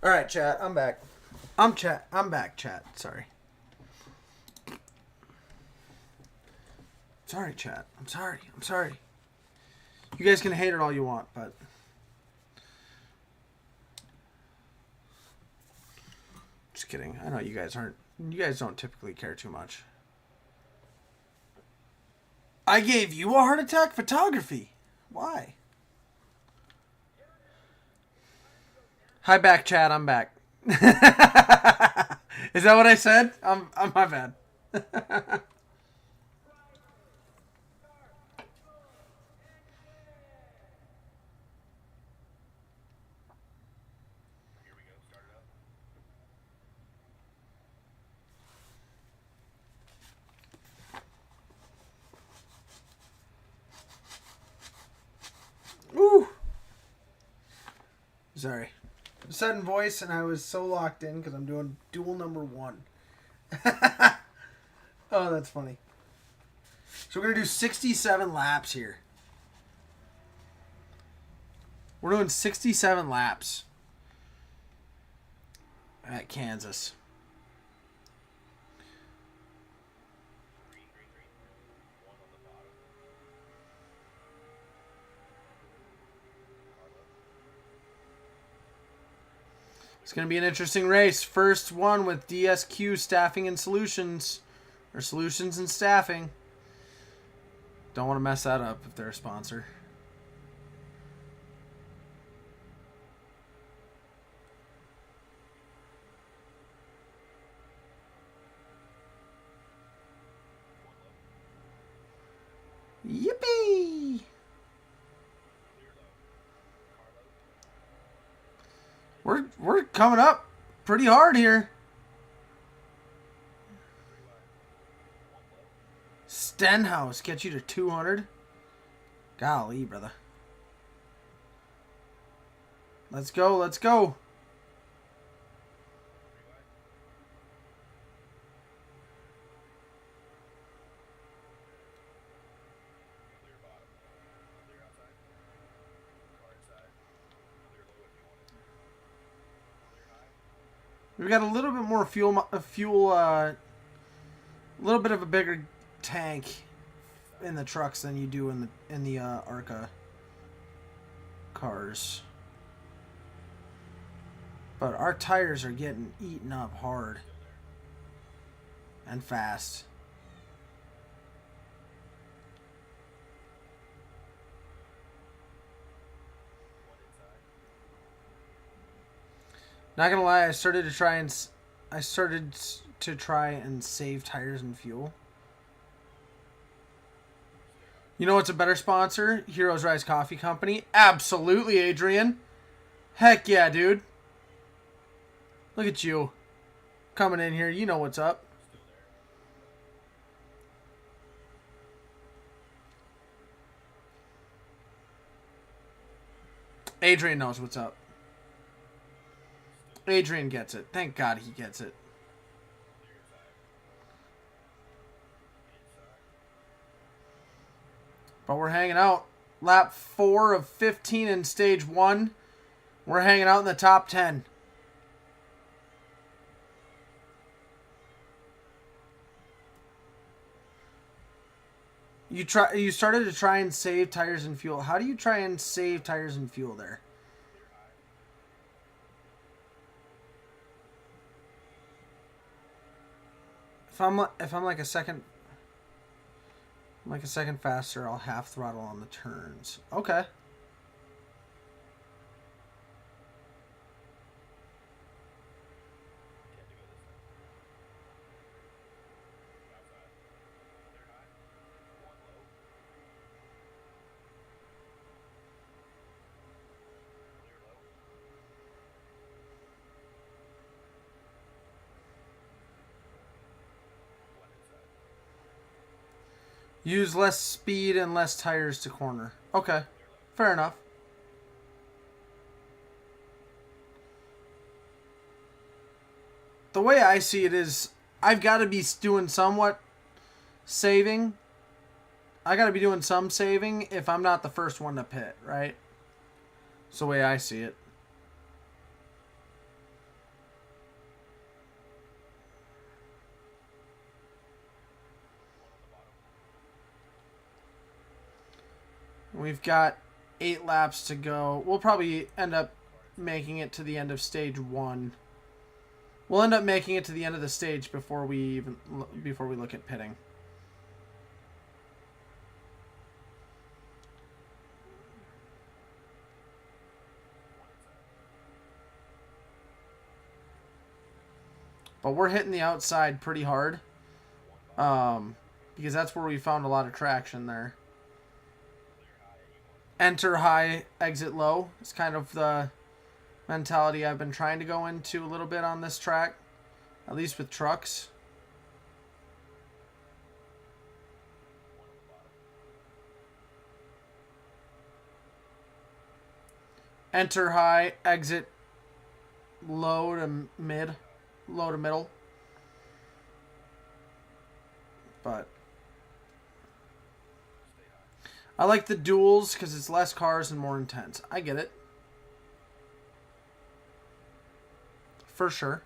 All right, chat. I'm back. I'm back, chat. Sorry. Sorry, chat. I'm sorry. I'm sorry. You guys can hate it all you want, but just kidding. I know you guys aren't. You guys don't typically care too much. I gave you a heart attack? Photography. Why? Hi, back, chat. I'm back. Is that what I said? I'm my bad. Ooh. Sorry. Sudden voice, and I was so locked in because I'm doing duel number 1. Oh, that's funny. So we're going to do 67 laps here. We're doing 67 laps at Kansas. It's going to be an interesting race. First one with DSQ Staffing and Solutions. Or Solutions and Staffing. Don't want to mess that up if they're a sponsor. Yippee! We're coming up pretty hard here. Stenhouse get you to 200. Golly, brother. Let's go, let's go. We've got a little bit more a little bit of a bigger tank in the trucks than you do in the ARCA cars. But our tires are getting eaten up hard and fast. Not gonna lie, I started to try and save tires and fuel. You know what's a better sponsor? Heroes Rise Coffee Company. Absolutely, Adrian. Heck yeah, dude. Look at you. Coming in here. You know what's up. Adrian knows what's up. Adrian gets it. Thank God he gets it. But we're hanging out. Lap 4 of 15 in stage 1. We're hanging out in the top 10. You started to try and save tires and fuel. How do you try and save tires and fuel there? If I'm like a second faster, I'll half throttle on the turns. Okay. Use less speed and less tires to corner. Okay. Fair enough. The way I see it is I've got to be doing somewhat saving. I got to be doing some saving if I'm not the first one to pit, right? That's the way I see it. We've got 8 laps to go. We'll probably end up making it to the end of stage 1. We'll end up making it to the end of the stage before we look at pitting. But we're hitting the outside pretty hard. Because that's where we found a lot of traction there. Enter high, exit low. It's kind of the mentality I've been trying to go into a little bit on this track. At least with trucks. Enter high, exit low to mid. Low to middle. But I like the duels because it's less cars and more intense. I get it. For sure.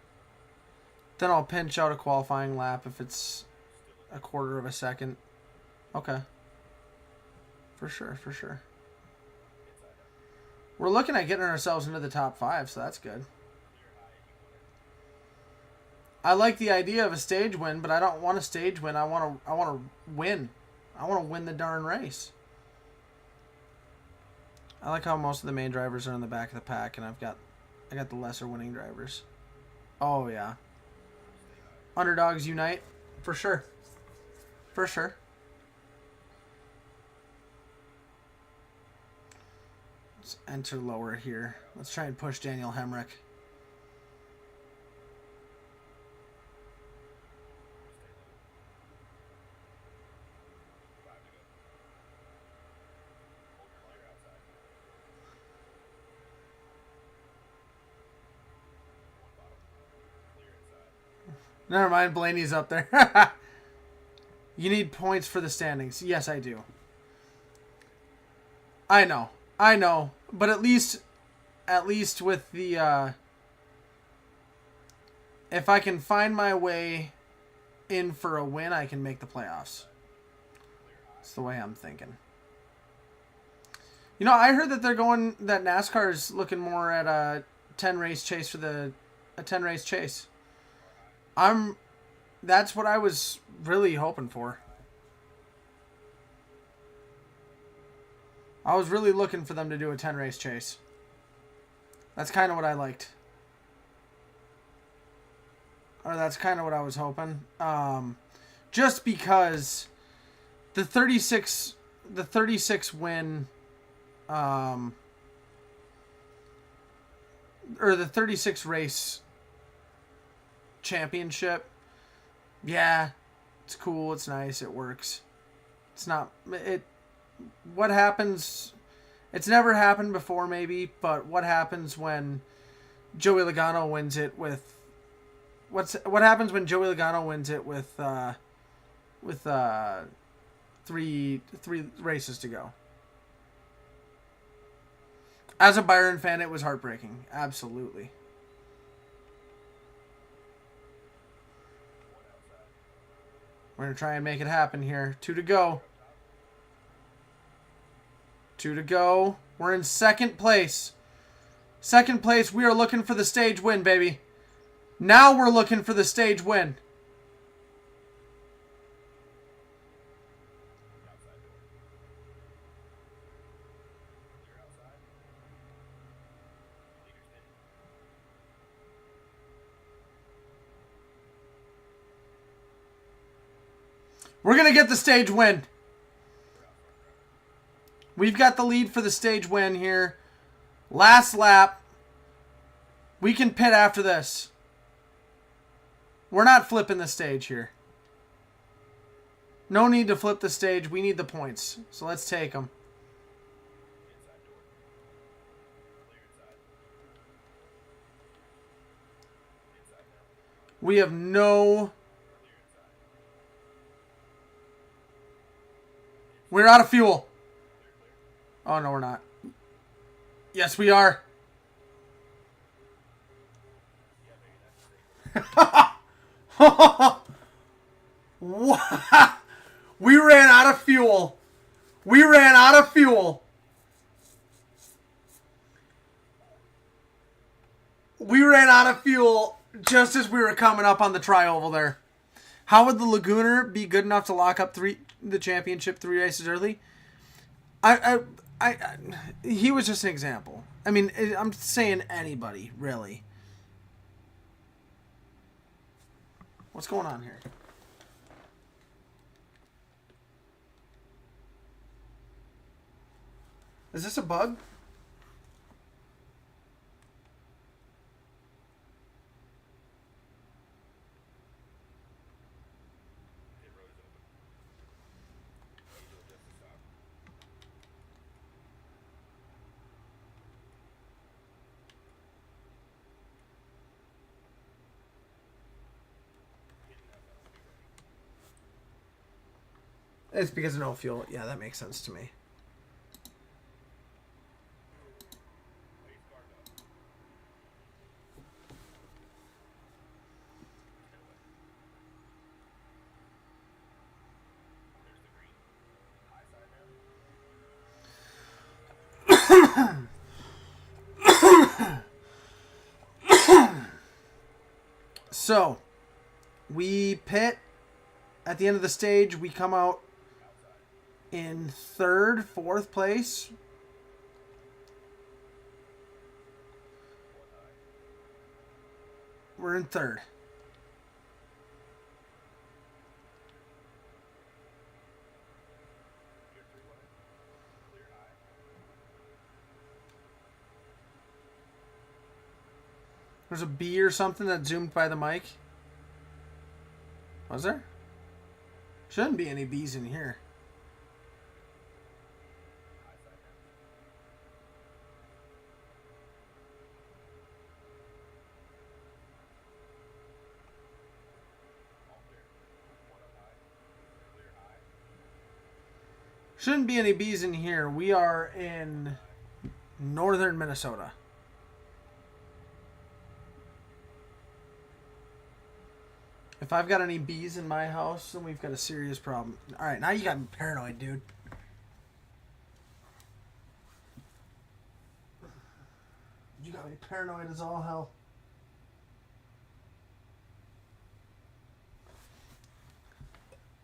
Then I'll pinch out a qualifying lap if it's a quarter of a second. Okay. For sure, for sure. We're looking at getting ourselves into the top 5, so that's good. I like the idea of a stage win, but I don't want a stage win. I want to win. I want to win the darn race. I like how most of the main drivers are in the back of the pack, and I got the lesser winning drivers. Oh yeah. Underdogs unite, for sure. For sure. Let's enter lower here. Let's try and push Daniel Hemrick. Never mind, Blaney's up there. You need points for the standings. Yes, I do. I know. But at least with the, if I can find my way in for a win, I can make the playoffs. That's the way I'm thinking. You know, I heard that that NASCAR is looking more at a 10 race chase a 10 race chase. That's what I was really hoping for. I was really looking for them to do a 10 race chase. That's kind of what I liked. Or that's kind of what I was hoping. Just because the 36 win, or the 36 race championship, yeah, it's cool, it's nice, it works. What happens, it's never happened before maybe, but what happens when Joey Logano wins it with, what happens when Joey Logano wins it with three races to go? As a Byron fan, it was heartbreaking. Absolutely. We're going to try and make it happen here. 2 to go. 2 to go. We're in second place. Second place, we are looking for the stage win, baby. Now we're looking for the stage win. We're going to get the stage win. We've got the lead for the stage win here. Last lap. We can pit after this. We're not flipping the stage here. No need to flip the stage. We need the points. So let's take them. We have no... We're out of fuel. Oh, no, we're not. Yes, we are. What? We ran out of fuel. We ran out of fuel. We ran out of fuel just as we were coming up on the tri-oval there. How would the Lagooner be good enough to lock up the championship 3 races early? He was just an example. I mean, I'm saying anybody, really. What's going on here? Is this a bug? It's because of no fuel. Yeah, that makes sense to me. So, we pit at the end of the stage. We come out in third, fourth place. We're in third. There's a bee or something that zoomed by the mic. Was there? Shouldn't be any bees in here. Shouldn't be any bees in here. We are in northern Minnesota. If I've got any bees in my house, then we've got a serious problem. Alright, now you got me paranoid, dude. You got me paranoid as all hell.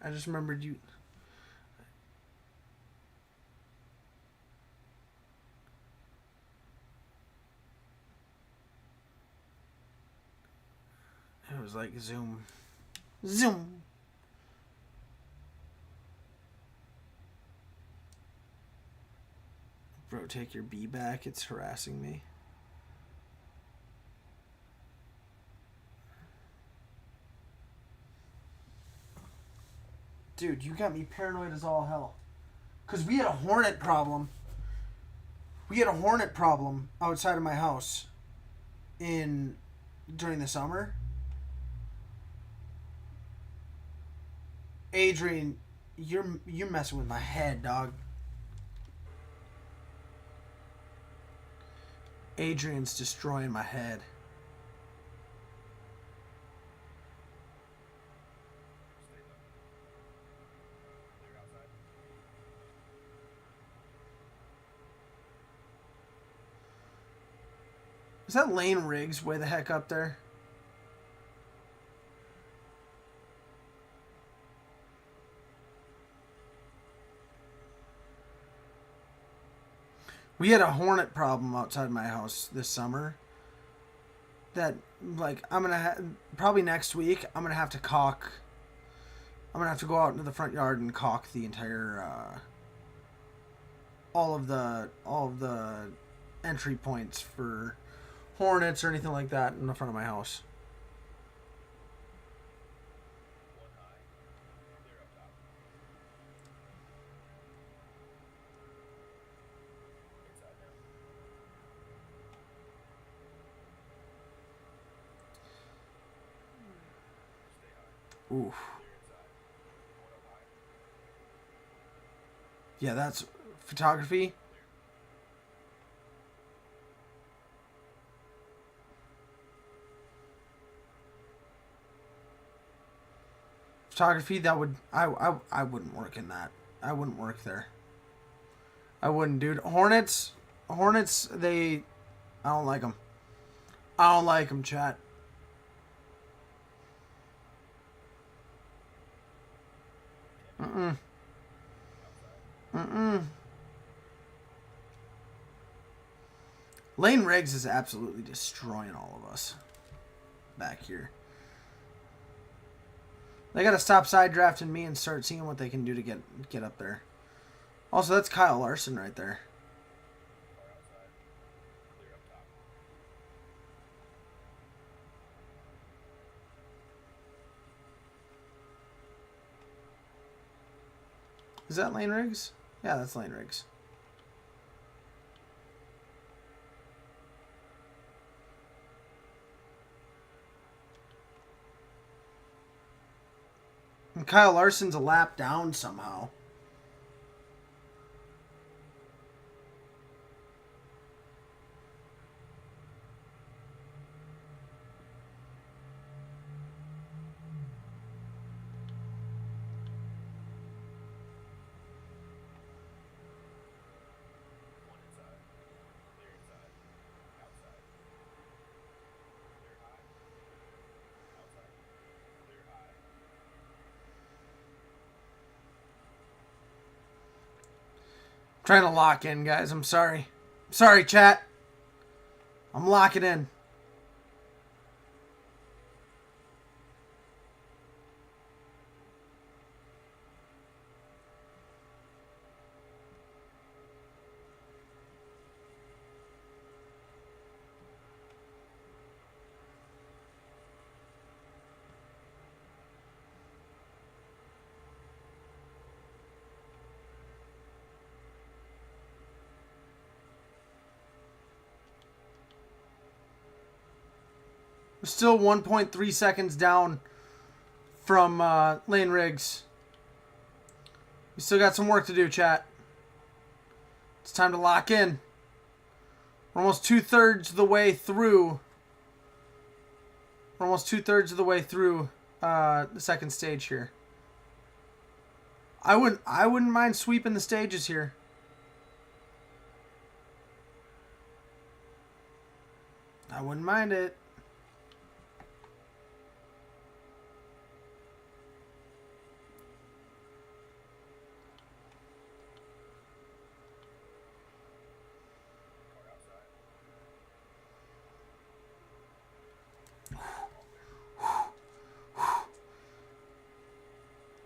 I just remembered you... It was like zoom. Zoom. Bro, take your bee back. It's harassing me. Dude, you got me paranoid as all hell. Because we had a hornet problem. We had a hornet problem outside of my house during the summer. Adrian, you're messing with my head, dog. Adrian's destroying my head. Is that Lane Riggs way the heck up there? We had a hornet problem outside my house this summer. That, like, I'm gonna probably next week. I'm gonna have to caulk. I'm gonna have to go out into the front yard and caulk the entire, all of the entry points for hornets or anything like that in the front of my house. Oof. Yeah, that's photography. Photography, that would... I wouldn't work in that. I wouldn't work there. I wouldn't, dude. Hornets, they... I don't like them. I don't like them, chat. Lane Riggs is absolutely destroying all of us back here. They gotta stop side drafting me and start seeing what they can do to get up there. Also, that's Kyle Larson right there. Is that Lane Riggs? Yeah, that's Lane Riggs. And Kyle Larson's a lap down somehow. Trying to lock in, guys. I'm sorry. Sorry, chat. I'm locking in. We're still 1.3 seconds down from Lane Riggs. We still got some work to do, chat. It's time to lock in. We're almost 2/3 of the way through. We're almost 2/3 of the way through the second stage here. I wouldn't mind sweeping the stages here. I wouldn't mind it.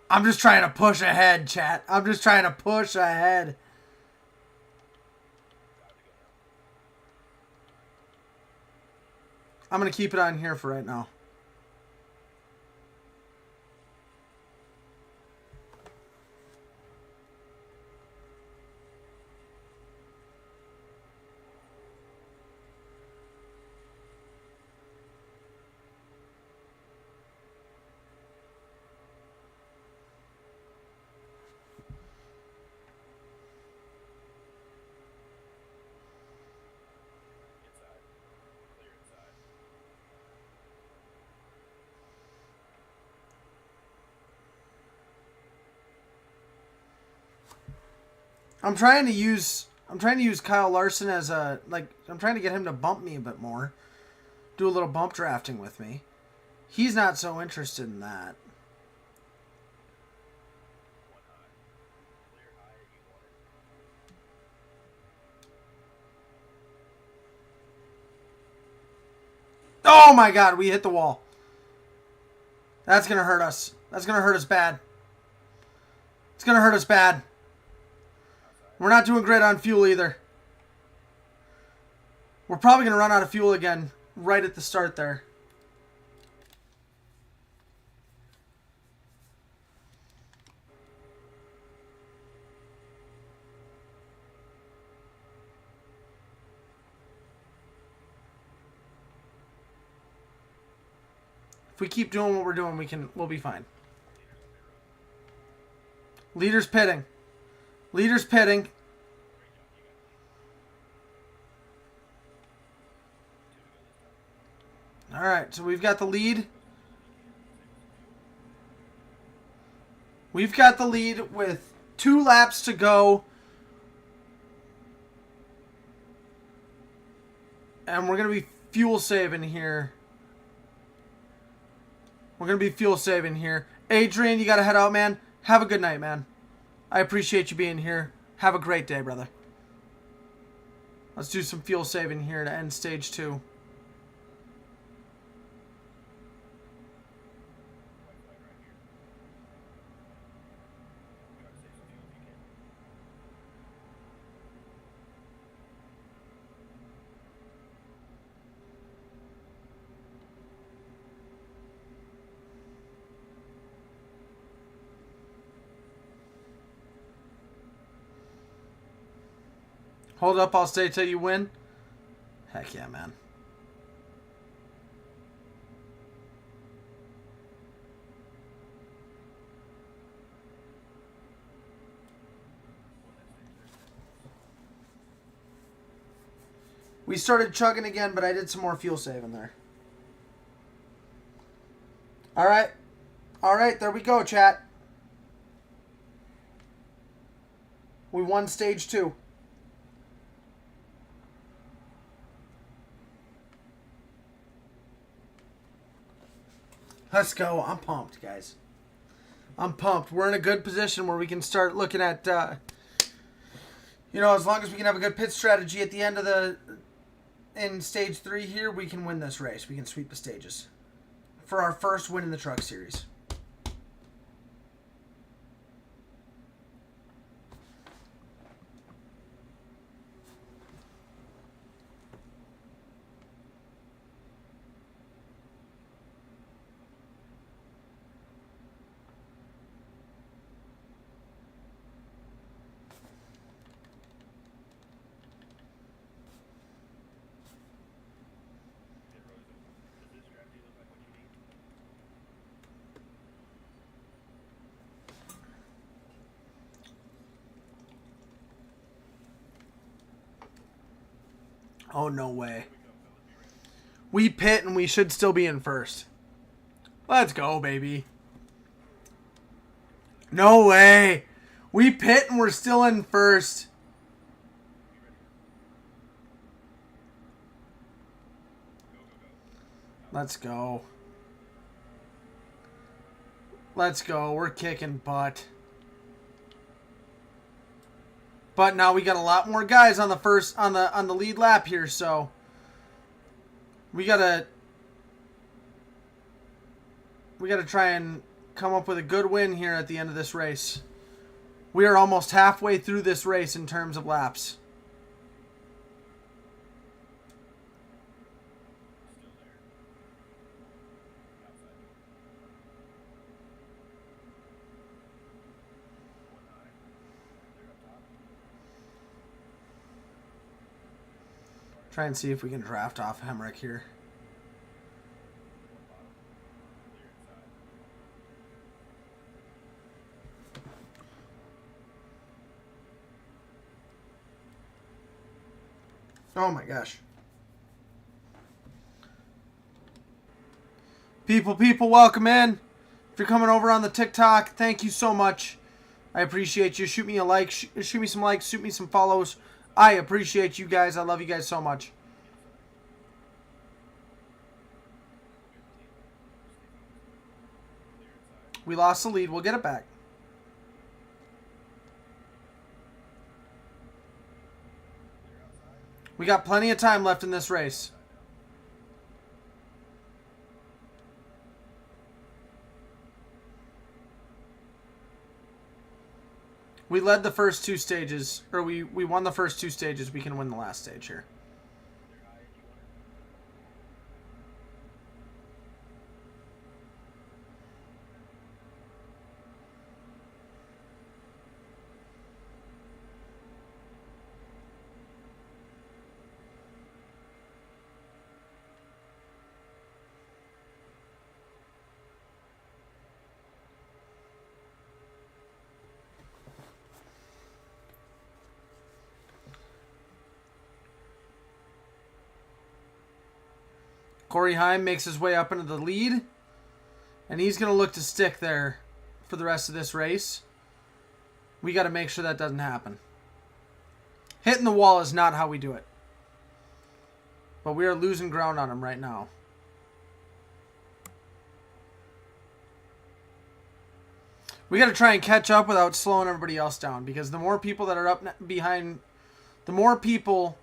I'm just trying to push ahead, chat. I'm just trying to push ahead. I'm going to keep it on here for right now. I'm trying to use Kyle Larson as a, like, I'm trying to get him to bump me a bit more. Do a little bump drafting with me. He's not so interested in that. Oh my god, we hit the wall. That's going to hurt us. That's going to hurt us bad. It's going to hurt us bad. We're not doing great on fuel either. We're probably going to run out of fuel again right at the start there. If we keep doing what we're doing, we'll be fine. Leader's pitting. Leader's pitting. All right, so we've got the lead. We've got the lead with 2 laps to go. And we're going to be fuel saving here. We're going to be fuel saving here. Adrian, you got to head out, man. Have a good night, man. I appreciate you being here. Have a great day, brother. Let's do some fuel saving here to end stage 2. Hold up, I'll stay till you win. Heck yeah, man. We started chugging again, but I did some more fuel saving there. All right. All right, there we go, chat. We won stage 2. Let's go. I'm pumped, guys. I'm pumped. We're in a good position where we can start looking at, You know, as long as we can have a good pit strategy at the end of in stage 3 here, we can win this race. We can sweep the stages for our first win in the Truck Series. Oh, no way. We pit and we should still be in first. Let's go, baby. No way. We pit and we're still in first. Let's go. Let's go. We're kicking butt. But now we got a lot more guys on the lead lap here, so we gotta try and come up with a good win here at the end of this race. We are almost halfway through this race in terms of laps. Try and see if we can draft off Hemrick here. Oh my gosh. People, welcome in. If you're coming over on the TikTok, thank you so much. I appreciate you. Shoot me a like, shoot me some likes, shoot me some follows. I appreciate you guys. I love you guys so much. We lost the lead. We'll get it back. We got plenty of time left in this race. We led the first 2 stages, or we won the first 2 stages. We can win the last stage here. Corey Heim makes his way up into the lead. And he's going to look to stick there for the rest of this race. We got to make sure that doesn't happen. Hitting the wall is not how we do it. But we are losing ground on him right now. We got to try and catch up without slowing everybody else down. Because the more people that are up behind... The more people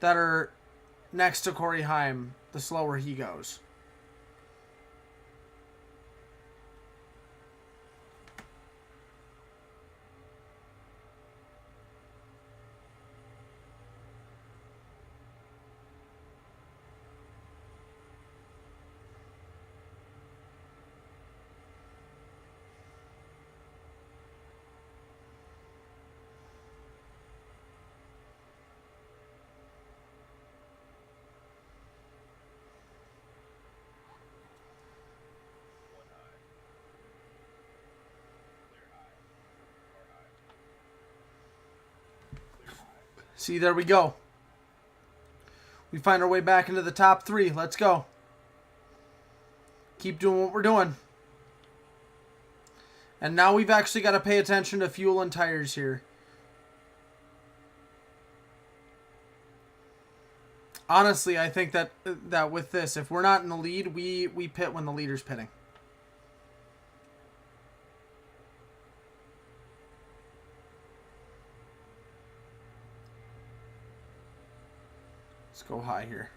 that are next to Corey Heim, the slower he goes. See, there we go. We find our way back into the top 3. Let's go. Keep doing what we're doing. And now we've actually got to pay attention to fuel and tires here. Honestly, I think that with this, if we're not in the lead, we pit when the leader's pitting. go high here.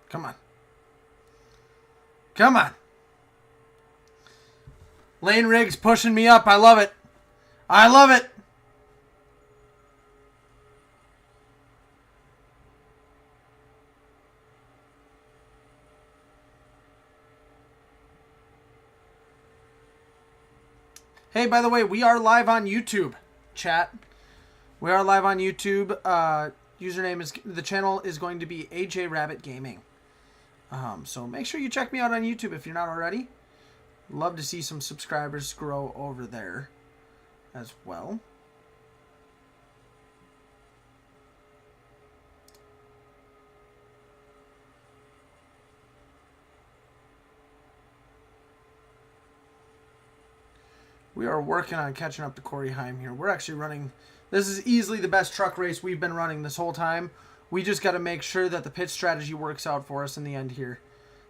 Come on. Come on. Lane Riggs pushing me up. I love it. I love it. Hey, by the way, we are live on YouTube, chat. We are live on YouTube. Username is, the channel is going to be AJ Rabbit Gaming. So make sure you check me out on YouTube if you're not already. Love to see some subscribers grow over there as well. We are working on catching up to Corey Heim here. We're actually running... This is easily the best truck race we've been running this whole time. We just got to make sure that the pit strategy works out for us in the end here.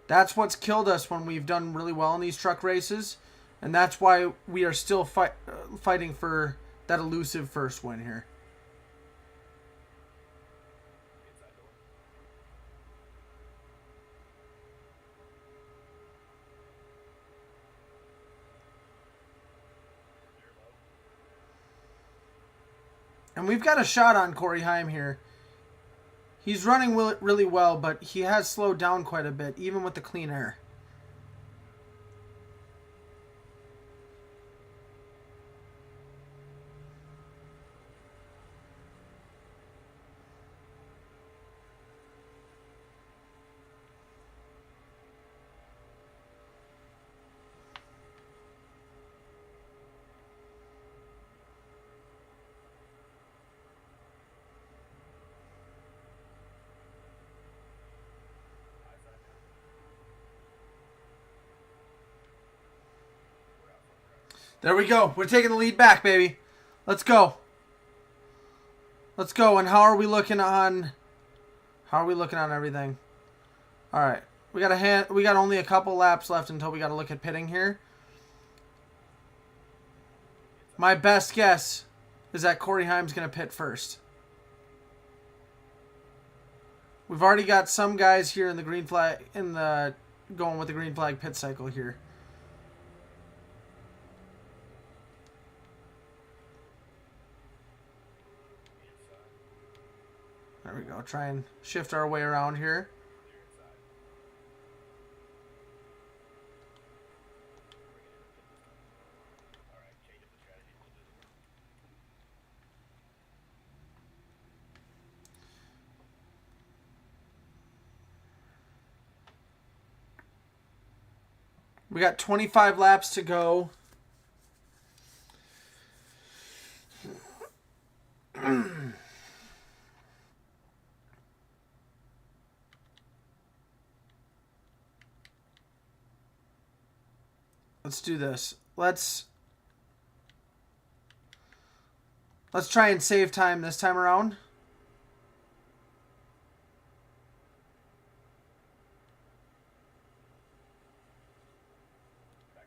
That's what's killed us when we've done really well in these truck races. And that's why we are still fighting for that elusive first win here. And we've got a shot on Corey Heim here. He's running really well, but he has slowed down quite a bit, even with the clean air. There we go. We're taking the lead back, baby. Let's go. Let's go. And how are we looking on everything? All right. We got only a couple laps left until we got to look at pitting here. My best guess is that Corey Heim's going to pit first. We've already got some guys here in the green flag going with the green flag pit cycle here. There we go. Try and shift our way around here. We got 25 laps to go. Let's do this. Let's try and save time this time around.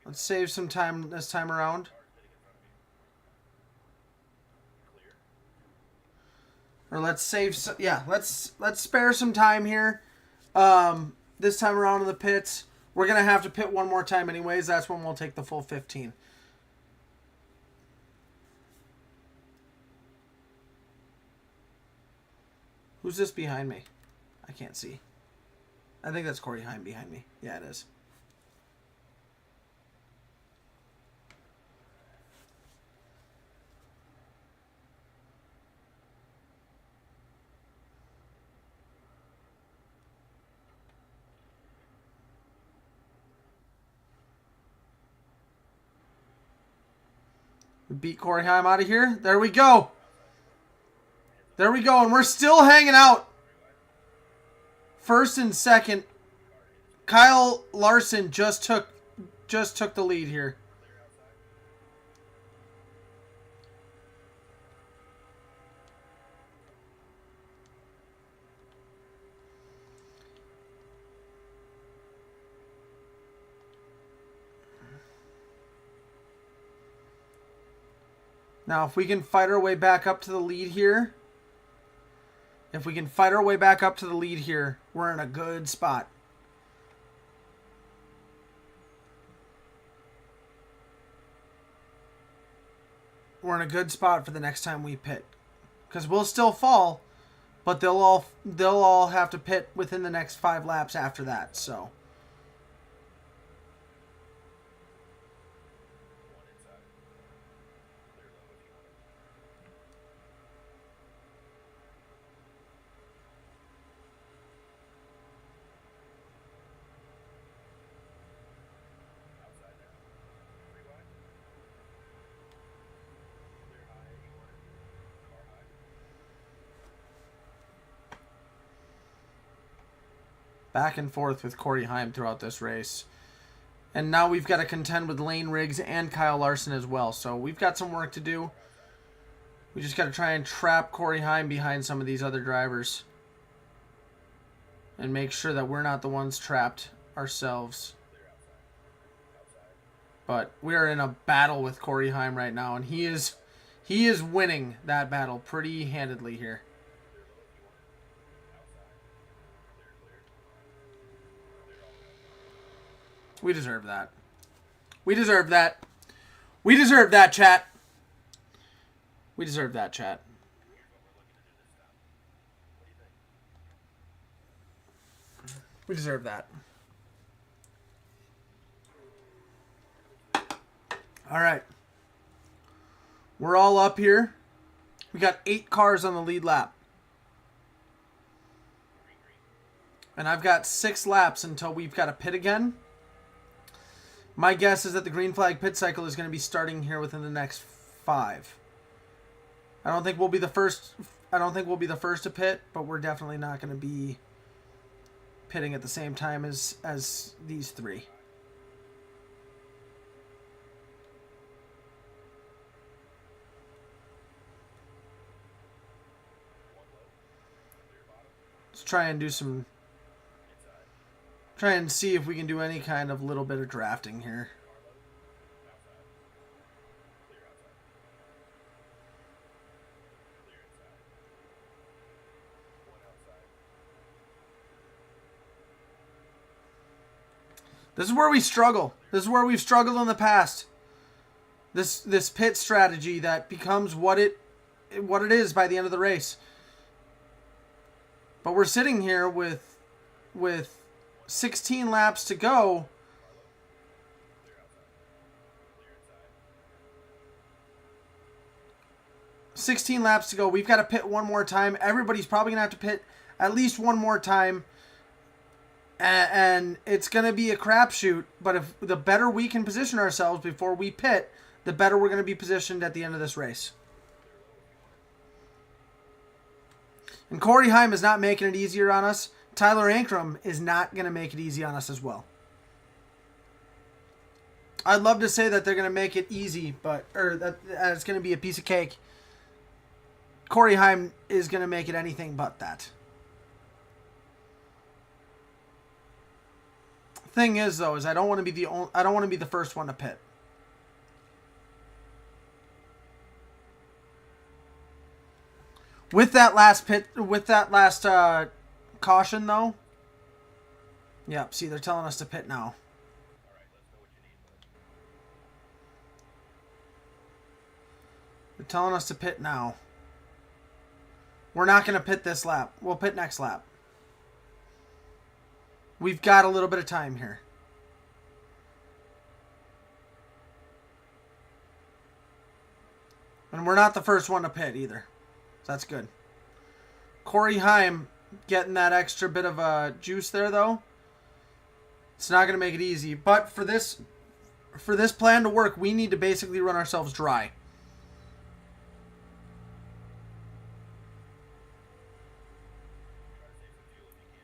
Let's save some time this time around. Or let's save some, yeah, let's spare some time here. This time around in the pits. We're going to have to pit one more time anyways. That's when we'll take the full 15. Who's this behind me? I can't see. I think that's Corey Heim behind me. Yeah, it is. Beat Corey Heim out of here. There we go. There we go. And we're still hanging out. First and second. Kyle Larson just took the lead here. Now, if we can fight our way back up to the lead here, we're in a good spot. We're in a good spot for the next time we pit. Because we'll still fall, but they'll all have to pit within the next 5 laps after that, so. Back and forth with Corey Heim throughout this race. And now we've got to contend with Lane Riggs and Kyle Larson as well. So we've got some work to do. We just got to try and trap Corey Heim behind some of these other drivers. And make sure that we're not the ones trapped ourselves. But we're in a battle with Corey Heim right now. And he is winning that battle pretty handedly here. We deserve that. We deserve that. We deserve that, chat. We deserve that, chat. We deserve that. All right. We're all up here. We got 8 cars on the lead lap. And I've got 6 laps until we've got to pit again. My guess is that the green flag pit cycle is going to be starting here within the next 5. I don't think we'll be the first to pit, but we're definitely not going to be pitting at the same time as these 3. Let's try and see if we can do any kind of little bit of drafting here. This is where we struggle. This is where we've struggled in the past. This pit strategy that becomes what it is by the end of the race. But we're sitting here with 16 laps to go. We've got to pit one more time. Everybody's probably going to have to pit at least one more time. And it's going to be a crapshoot. But if the better we can position ourselves before we pit, the better we're going to be positioned at the end of this race. And Corey Heim is not making it easier on us. Tyler Ankrum is not going to make it easy on us as well. I'd love to say that they're going to make it easy, or that it's going to be a piece of cake. Corey Heim is going to make it anything but that. Thing is, though, is I don't want to be the first one to pit. With that last caution, though. Yep, see, they're telling us to pit now. They're telling us to pit now. We're not going to pit this lap. We'll pit next lap. We've got a little bit of time here. And we're not the first one to pit either. So that's good. Corey Heim getting that extra bit of juice there, though. It's not going to make it easy. But for this plan to work, we need to basically run ourselves dry.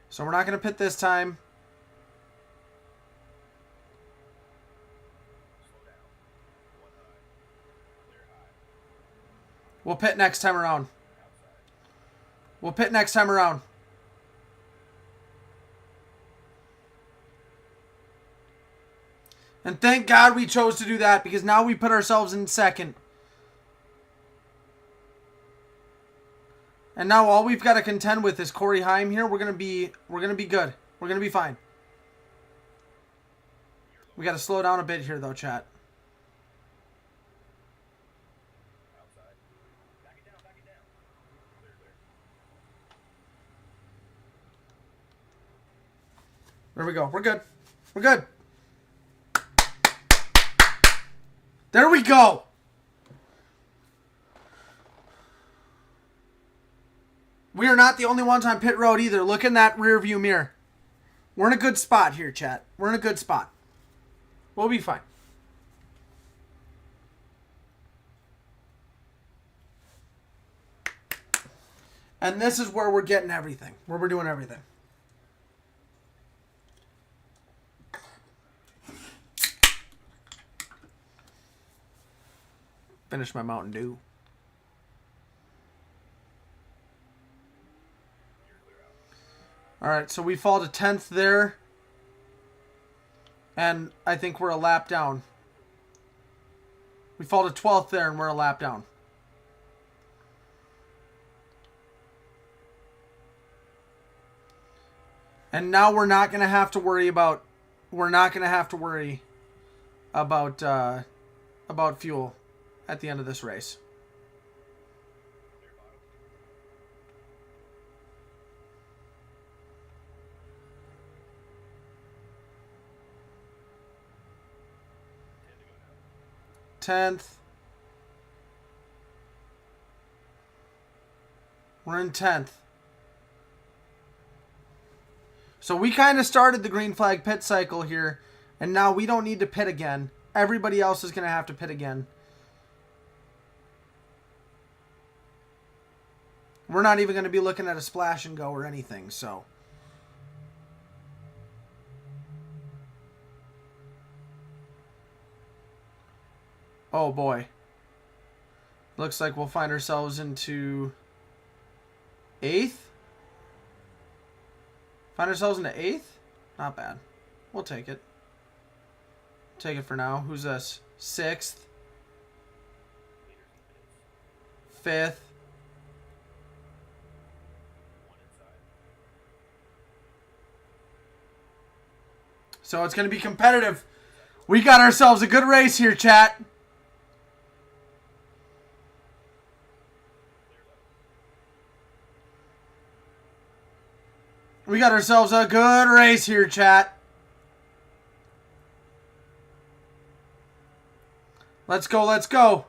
So we're not going to pit this time. We'll pit next time around. We'll pit next time around. And thank God we chose to do that, because now we put ourselves in second. And now all we've got to contend with is Corey Heim here. We're gonna be good. We're gonna be fine. We got to slow down a bit here, though, chat. There we go. We're good. We're good. There we go. We are not the only ones on pit road either. Look in that rear view mirror. We're in a good spot here, chat. We're in a good spot. We'll be fine. And this is where we're getting everything. Where we're doing everything. Finish my Mountain Dew. All right, so we fall to 10th there. And I think we're a lap down. We fall to 12th there and we're a lap down. And now we're not going to have to worry about about fuel at the end of this race. We're in 10th. So we kind of started the green flag pit cycle here, and now we don't need to pit again. Everybody else is going to have to pit again. We're not even going to be looking at a splash and go or anything, so. Oh boy. Looks like we'll find ourselves into 8th. Find ourselves into 8th? Not bad. We'll take it. Take it for now. Who's this? 6th. 5th. So it's going to be competitive. We got ourselves a good race here, chat. We got ourselves a good race here, chat. Let's go, let's go.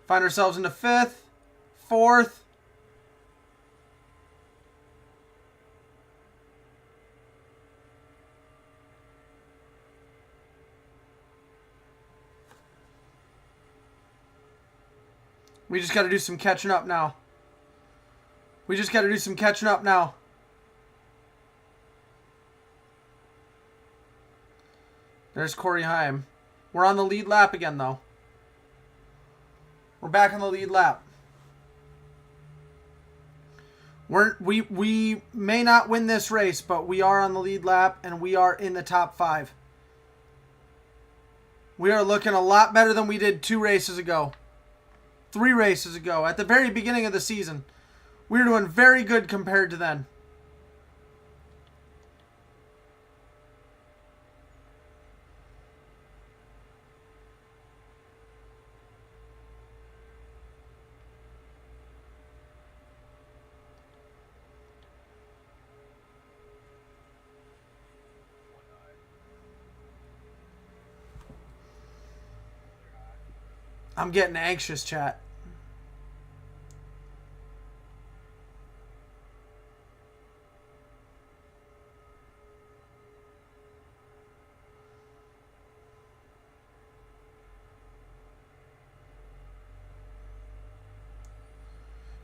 Find ourselves into 5th, 4th. We just got to do some catching up now. We just got to do some catching up now. There's Corey Heim. We're on the lead lap again, though. We're back on the lead lap. We may not win this race, but we are on the lead lap, and we are in the top 5. We are looking a lot better than we did 2 races ago. 3 races ago. At the very beginning of the season. We were doing very good compared to then. I'm getting anxious, chat.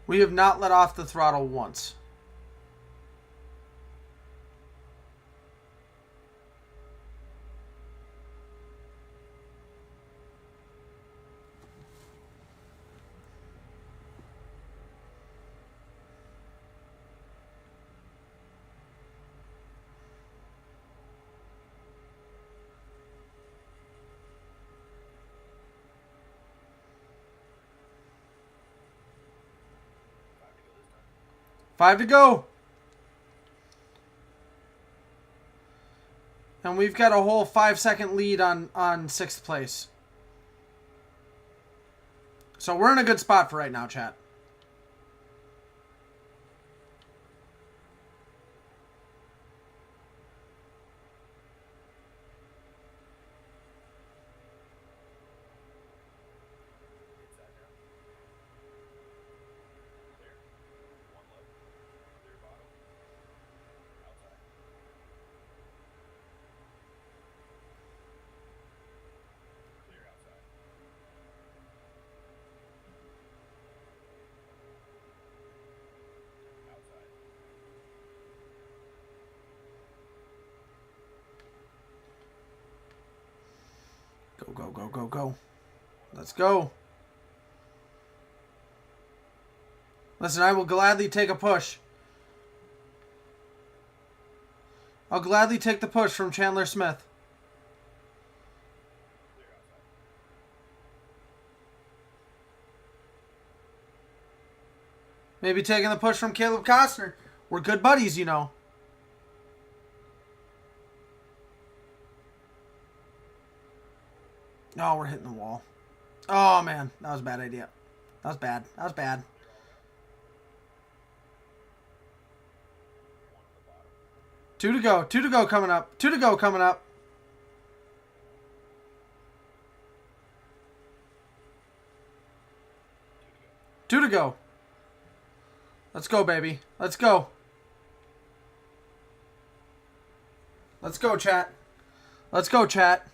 We have not let off the throttle once. 5 to go. And we've got a whole 5-second lead on 6th place. So we're in a good spot for right now, chat. Go, go, go, go, go. Let's go. Listen, I will gladly take a push. I'll gladly take the push from Chandler Smith. Maybe taking the push from Caleb Costner. We're good buddies, you know. Oh, we're hitting the wall. Oh, man. That was a bad idea. That was bad. That was bad. Two to go. 2 to go coming up. 2 to go coming up. Two to go. Let's go, baby. Let's go. Let's go, chat. Let's go, chat.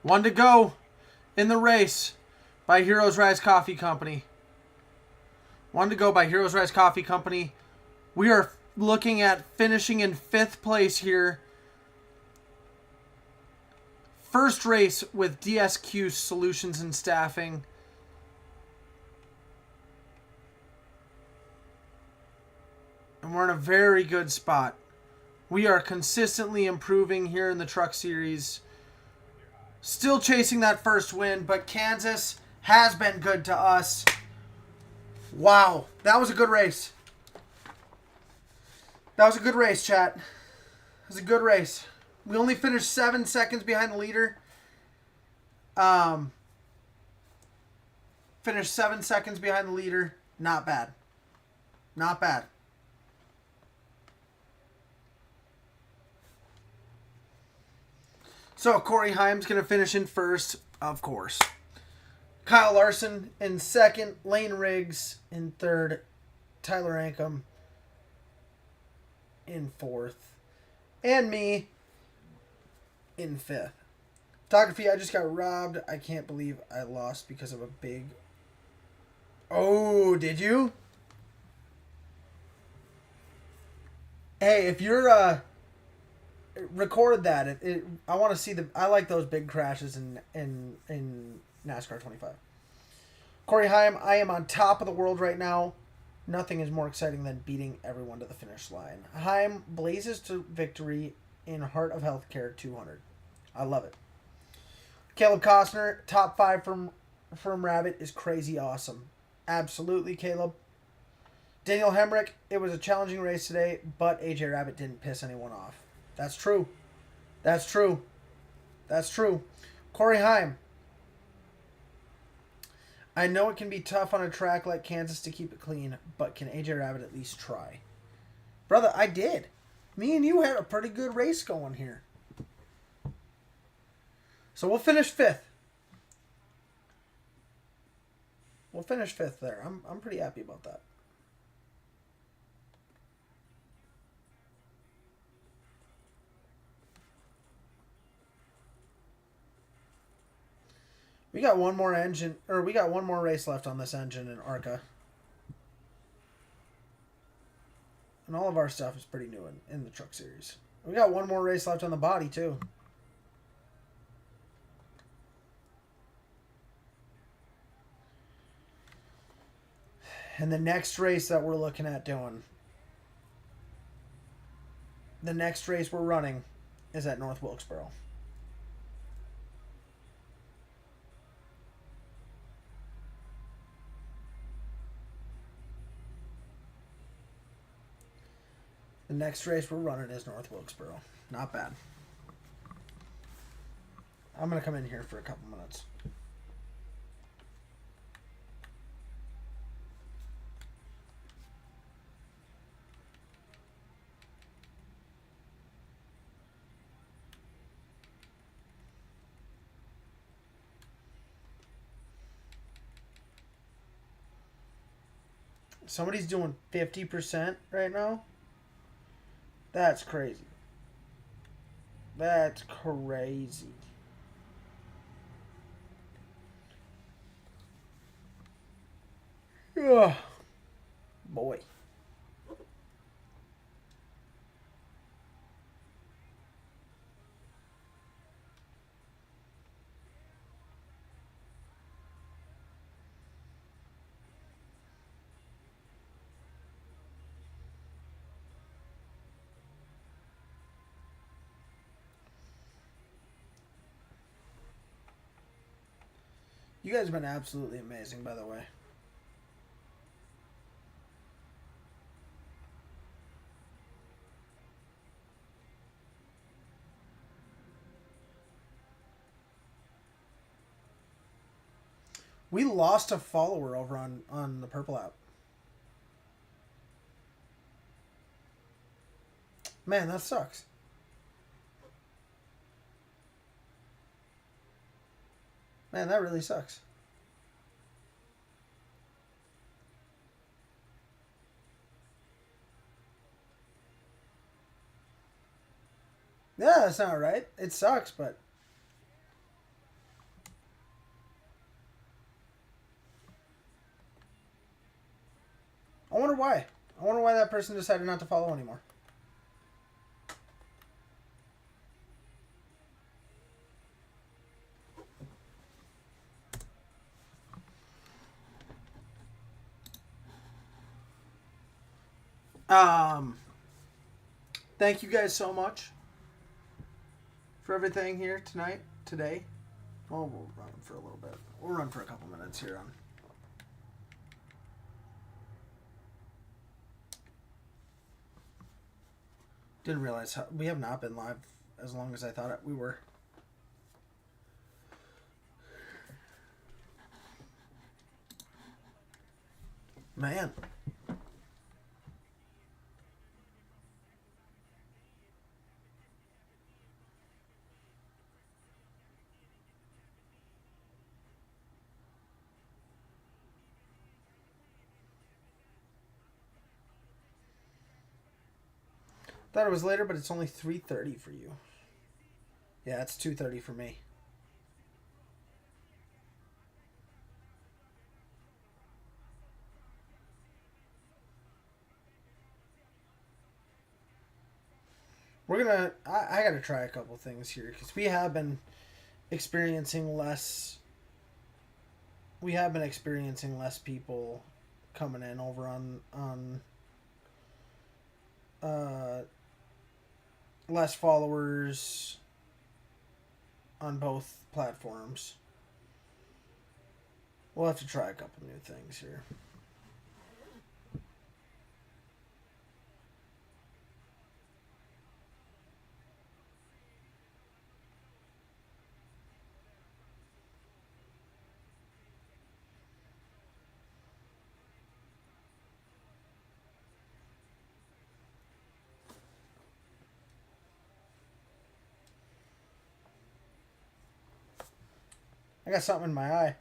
One to go in the race by Heroes Rise Coffee Company. One to go by Heroes Rise Coffee Company. We are looking at finishing in 5th place here. First race with DSQ Solutions and Staffing. And we're in a very good spot. We are consistently improving here in the Truck Series. Still chasing that first win, but Kansas has been good to us. Wow, that was a good race. That was a good race, chat. It was a good race. We only finished 7 seconds behind the leader. Finished 7 seconds behind the leader. Not bad. Not bad. So Corey Heim's going to finish in first, of course. Kyle Larson in second. Lane Riggs in third. Tyler Ankrum in fourth. And me in fifth. Photography, I just got robbed. I can't believe I lost because of a big... Oh, did you? Hey, if you're... record that. I want to see the... I like those big crashes in NASCAR 25. Corey Heim, I am on top of the world right now. Nothing is more exciting than beating everyone to the finish line. Heim blazes to victory in Heart of Healthcare 200. I love it. Caleb Costner, top 5 from Rabbit is crazy awesome. Absolutely, Caleb. Daniel Hemrick, it was a challenging race today, but AJ Rabbit didn't piss anyone off. That's true. That's true. That's true. Corey Heim. I know it can be tough on a track like Kansas to keep it clean, but can AJ Rabbit at least try? Brother, I did. Me and you had a pretty good race going here. So we'll finish 5th. We'll finish 5th there. I'm pretty happy about that. We got one more engine, or we got one more race left on this engine in ARCA. And all of our stuff is pretty new in the Truck Series. We got one more race left on the body, too. And the next race that we're looking at doing, the next race we're running is at North Wilkesboro. The next race we're running is North Wilkesboro. Not bad. I'm going to come in here for a couple minutes. Somebody's doing 50% right now. That's crazy. That's crazy. Ugh. Boy. You guys have been absolutely amazing, by the way. We lost a follower over on the Purple app. Man, that sucks. Man, that really sucks. Yeah, that's not right. It sucks, but... I wonder why. I wonder why that person decided not to follow anymore. Thank you guys so much for everything here today. Well, we'll run for a little bit. We'll run for a couple minutes here on. Didn't realize we have not been live as long as I thought we were. Man. Thought it was later, but it's only 3:30 for you. Yeah, it's 2:30 for me. We're gonna. I gotta try a couple things here because we have been experiencing less. We have been experiencing less people coming in over on less followers on both platforms. We'll have to try a couple new things here. I got something in my eye.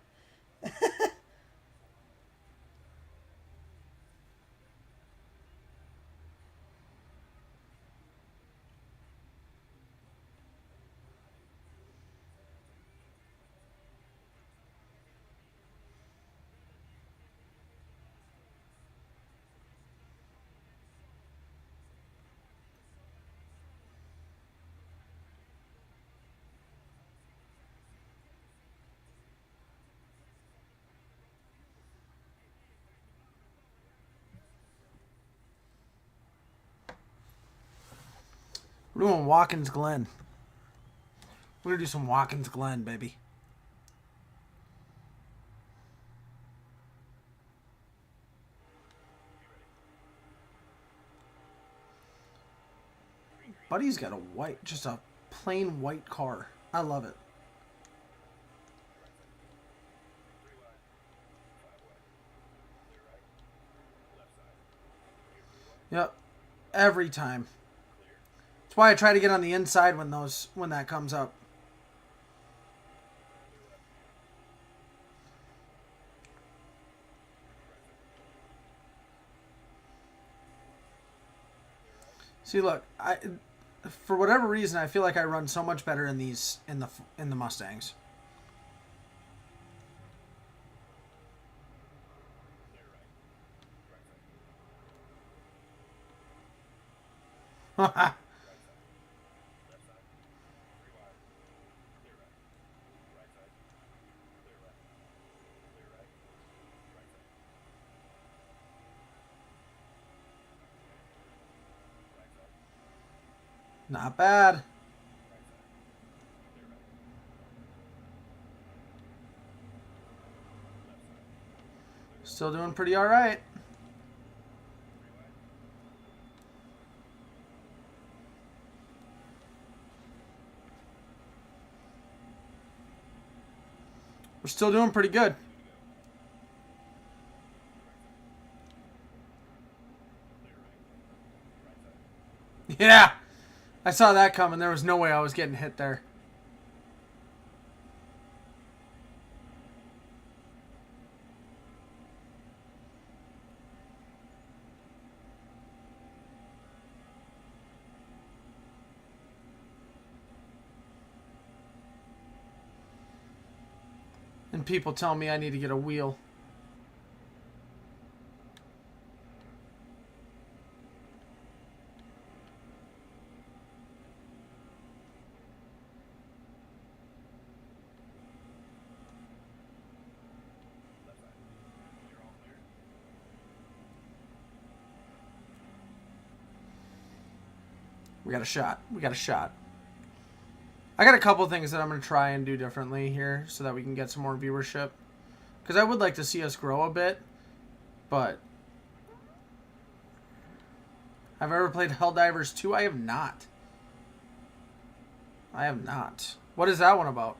We're doing Watkins Glen. We're going to do some Watkins Glen, baby. Buddy's got a white, just a plain white car. I love it. Yep. Every time. That's why I try to get on the inside when that comes up. See, look, for whatever reason, I feel like I run so much better in the Mustangs. Not bad. Still doing pretty all right. We're still doing pretty good. Yeah. I saw that coming. There was no way I was getting hit there. And people tell me I need to get a wheel. We got a shot. We got a shot. I got a couple things that I'm going to try and do differently here so that we can get some more viewership. Because I would like to see us grow a bit. But have I ever played Helldivers 2? I have not. I have not. What is that one about?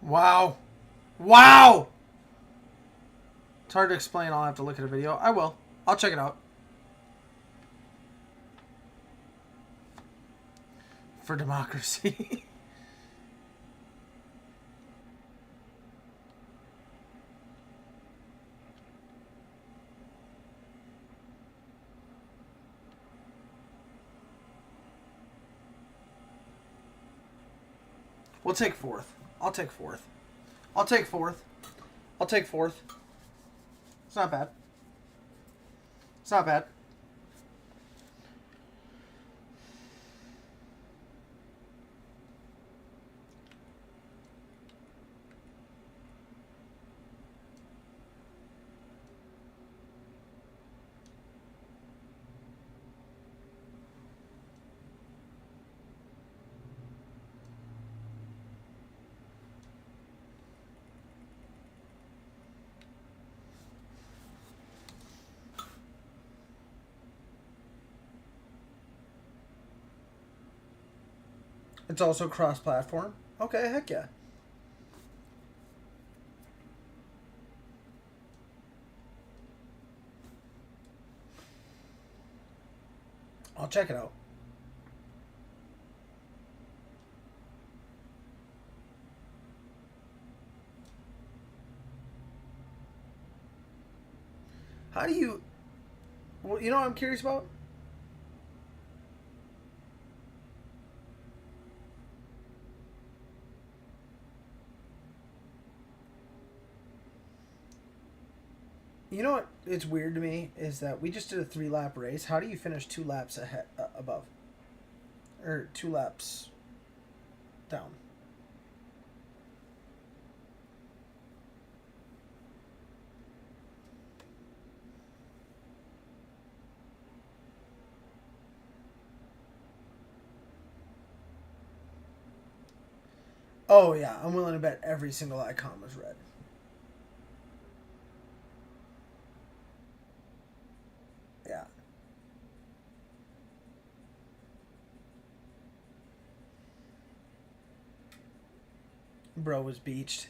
Wow. Wow! It's hard to explain. I'll have to look at a video. I will. I'll check it out. For democracy. We'll take fourth. I'll take fourth. I'll take fourth. I'll take fourth. It's not bad. It's not bad. It's also cross-platform. Okay, heck yeah. I'll check it out. How do you? Well, you know what I'm curious about? You know what? It's weird to me is that we just did a 3 lap race. How do you finish 2 laps ahead above, or 2 laps down? Oh yeah, I'm willing to bet every single icon was red. Yeah, bro was beached.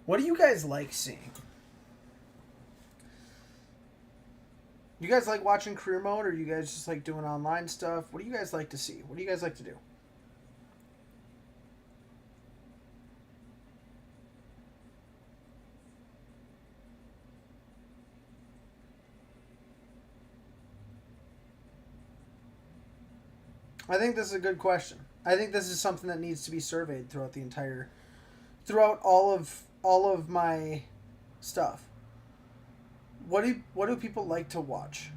What do you guys like seeing? You guys like watching career mode, or you guys just like doing online stuff? What do you guys like to see? What do you guys like to do? I think this is a good question. I think this is something that needs to be surveyed throughout the entire, throughout all of my stuff. What do people like to watch?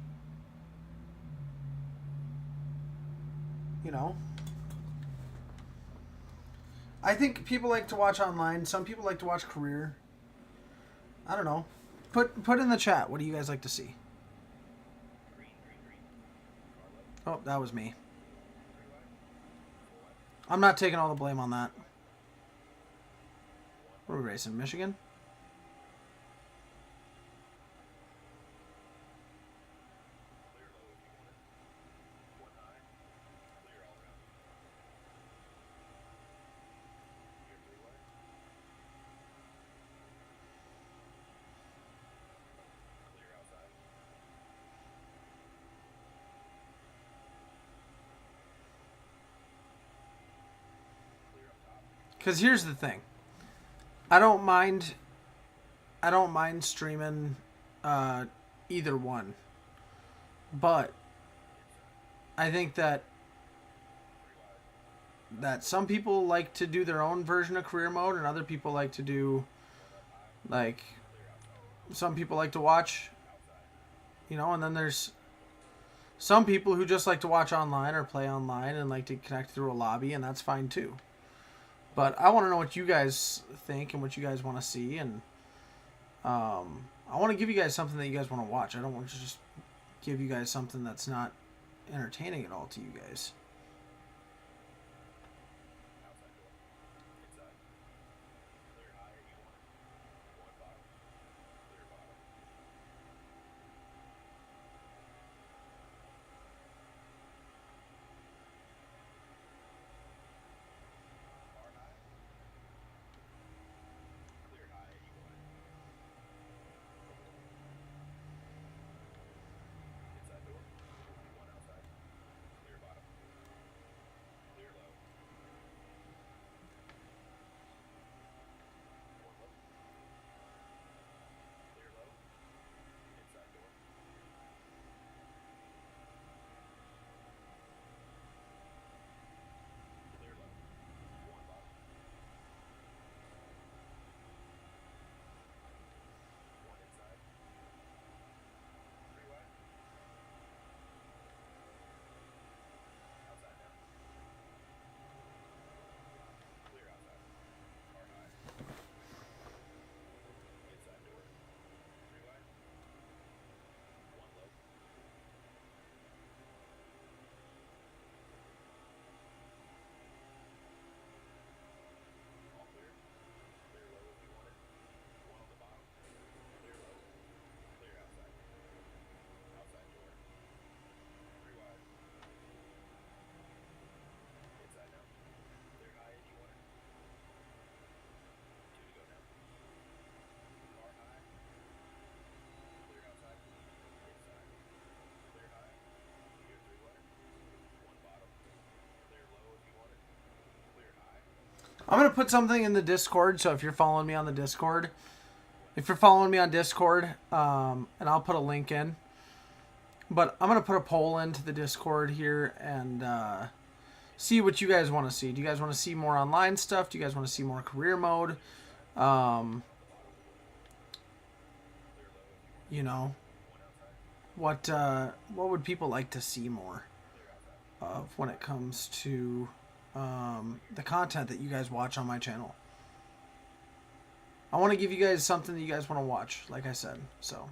You know, I think people like to watch online. Some people like to watch career. I don't know. Put in the chat. What do you guys like to see? Oh, that was me. I'm not taking all the blame on that. We're racing Michigan. Because here's the thing, I don't mind. I don't mind streaming uh, either one, but I think that some people like to do their own version of career mode, and other people like to do like some people like to watch, and then there's some people who just like to watch online or play online and like to connect through a lobby, and that's fine too. But I want to know what you guys think and what you guys want to see, and I want to give you guys something that you guys want to watch. I don't want to just give you guys something that's not entertaining at all to you guys. I'm going to put something in the Discord, so if you're following me on the Discord, and I'll put a link in, but I'm going to put a poll into the Discord here and see what you guys want to see. Do you guys want to see more online stuff? Do you guys want to see more career mode? You know, what would people like to see more of when it comes to the content that you guys watch on my channel? I want to give you guys something that you guys want to watch, like I said. So.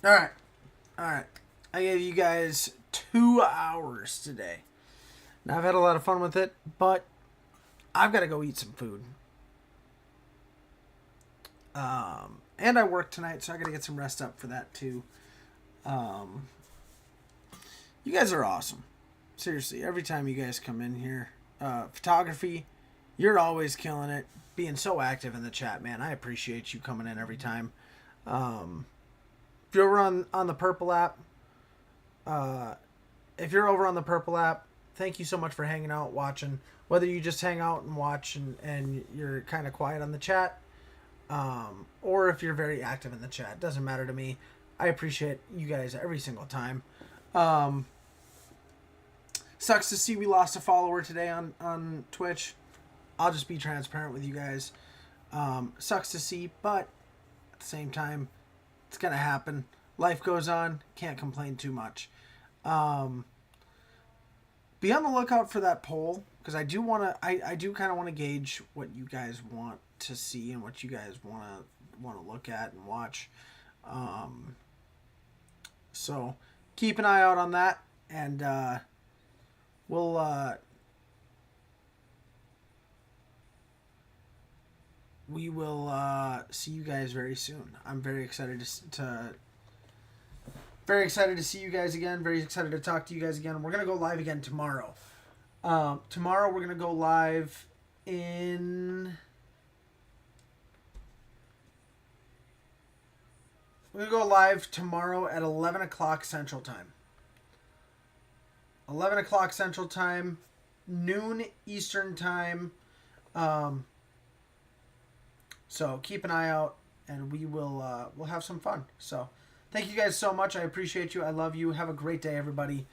All right. I gave you guys 2 hours today. Now, I've had a lot of fun with it, but I've got to go eat some food. And I work tonight, so I got to get some rest up for that too. You guys are awesome. Seriously, every time you guys come in here, photography, you're always killing it. Being so active in the chat, man. I appreciate you coming in every time. If you're over on the Purple app, thank you so much for hanging out, watching. Whether you just hang out and watch and you're kind of quiet on the chat, or if you're very active in the chat, doesn't matter to me. I appreciate you guys every single time. Sucks to see we lost a follower today on Twitch. I'll just be transparent with you guys. Sucks to see, but at the same time, it's going to happen. Life goes on. Can't complain too much. Be on the lookout for that poll, because I do kind of want to gauge what you guys want to see and what you guys want to look at and watch. So keep an eye out on that, and we will see you guys very soon. I'm very excited to see you guys again. Very excited to talk to you guys again. We're gonna go live again tomorrow. Tomorrow we're gonna go live in. We're gonna go live tomorrow at 11 o'clock Central Time. 11 o'clock Central Time, noon Eastern Time. So keep an eye out, and we'll have some fun. So thank you guys so much. I appreciate you. I love you. Have a great day, everybody.